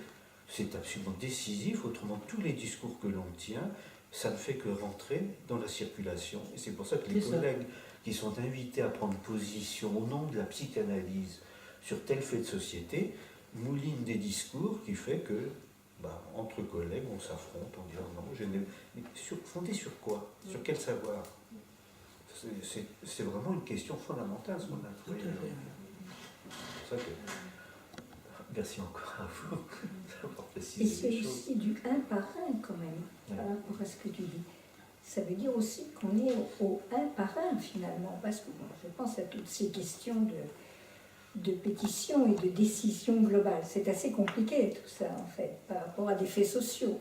c'est absolument décisif. Autrement, tous les discours que l'on tient, ça ne fait que rentrer dans la circulation. Et c'est pour ça que les collègues qui sont invités à prendre position au nom de la psychanalyse sur tel fait de société, moulinent des discours qui fait que, entre collègues, on s'affronte en disant non, fondé sur quoi? Sur quel savoir? C'est vraiment une question fondamentale, ce qu'on a trouvé. C'est pour ça que, merci encore à vous d'avoir précisé Et c'est les choses. aussi du un par un quand même, par rapport à ce que tu dis. Ça veut dire aussi qu'on est au un par un finalement, parce que je pense à toutes ces questions de pétition et de décision globale. C'est assez compliqué tout ça en fait, par rapport à des faits sociaux.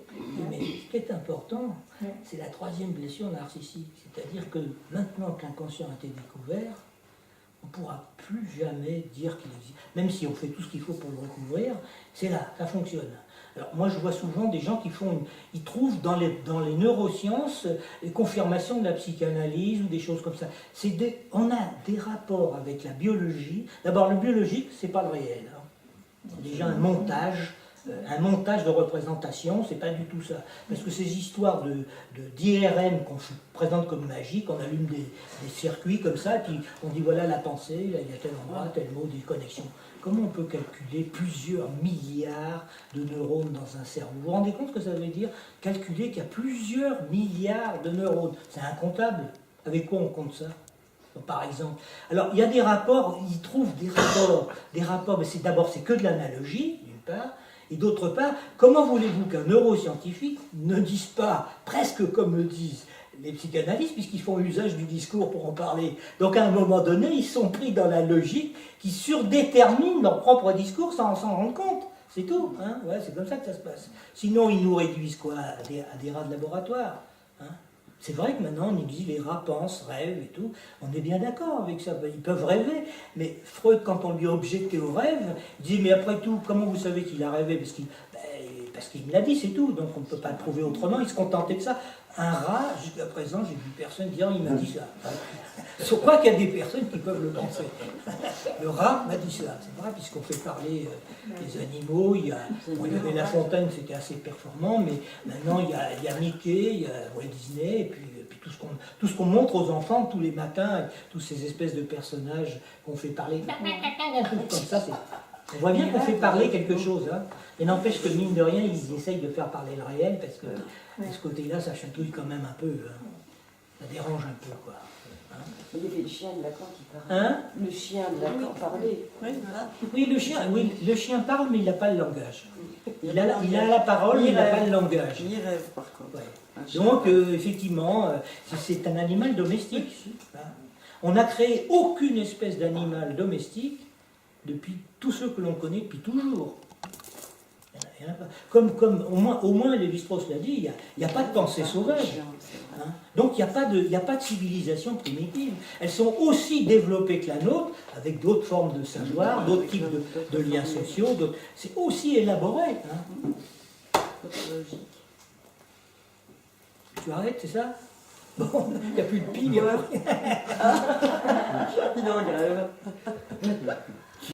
Mais ce qui est important, c'est la troisième blessure narcissique. C'est-à-dire que maintenant que l'inconscient a été découvert, on ne pourra plus jamais dire qu'il existe. Même si on fait tout ce qu'il faut pour le recouvrir, c'est là, ça fonctionne. Alors moi je vois souvent des gens qui ils trouvent dans les neurosciences les confirmations de la psychanalyse ou des choses comme ça. On a des rapports avec la biologie. D'abord le biologique, c'est pas le réel. C'est déjà un montage de représentation, c'est pas du tout ça. Parce que ces histoires d'IRM qu'on présente comme magique, on allume des circuits comme ça, puis on dit voilà la pensée, là, il y a tel endroit, tel mot, des connexions. Comment on peut calculer plusieurs milliards de neurones dans un cerveau? Vous vous rendez compte ce que ça veut dire? Calculer qu'il y a plusieurs milliards de neurones. C'est incontable. Avec quoi on compte ça? Donc, par exemple, alors il y a des rapports, ils trouvent des rapports, mais c'est que de l'analogie, d'une part, et d'autre part, comment voulez-vous qu'un neuroscientifique ne dise pas, presque comme le disent les psychanalystes, puisqu'ils font usage du discours pour en parler. Donc à un moment donné, ils sont pris dans la logique qui surdétermine leur propre discours sans s'en rendre compte. C'est tout, hein, ouais, c'est comme ça que ça se passe. Sinon, ils nous réduisent quoi, à des rats de laboratoire, hein. C'est vrai que maintenant, on nous dit les rats pensent, rêvent et tout. On est bien d'accord avec ça. Ils peuvent rêver. Mais Freud, quand on lui a objecté au rêve, il dit, mais après tout, comment vous savez qu'il a rêvé? Parce qu'il me l'a dit, c'est tout. Donc on ne peut pas le prouver autrement. Il se contentait de ça. Un rat, jusqu'à présent, j'ai vu personne dire, il m'a dit ça. Je crois qu'il y a des personnes qui peuvent le penser. Le rat m'a dit ça. C'est vrai, puisqu'on fait parler des animaux. Il y avait La Fontaine, c'était assez performant. Mais maintenant, il y a Mickey, il y a Walt Disney, et puis tout ce qu'on montre aux enfants tous les matins, tous ces espèces de personnages qu'on fait parler. Comme ça, on voit bien qu'on fait parler quelque chose. Hein. Et n'empêche que, mine de rien, ils essayent de faire parler le réel, parce que de ce côté-là, ça chatouille quand même un peu. Hein. Ça dérange un peu, quoi. Hein. Il y avait le chien de Lacan qui parlait. Hein? Le chien de Lacan parlait. Oui, le chien parle, mais il n'a pas le langage. Il a la parole, mais il n'a pas le langage. Il rêve, par contre. Ouais. Donc, effectivement, c'est un animal domestique. Hein. On n'a créé aucune espèce d'animal domestique depuis tous ceux que l'on connaît depuis toujours. Il y en a pas. Comme au moins Lévi-Strauss l'a dit, il n'y a pas de pensée sauvage. Hein. Donc il n'y a pas de civilisation primitive. Elles sont aussi développées que la nôtre, avec d'autres formes de savoir, d'autres types de liens sociaux. C'est aussi élaboré. Hein. Tu arrêtes, c'est ça? Bon, il n'y a plus de pile. Non, il y a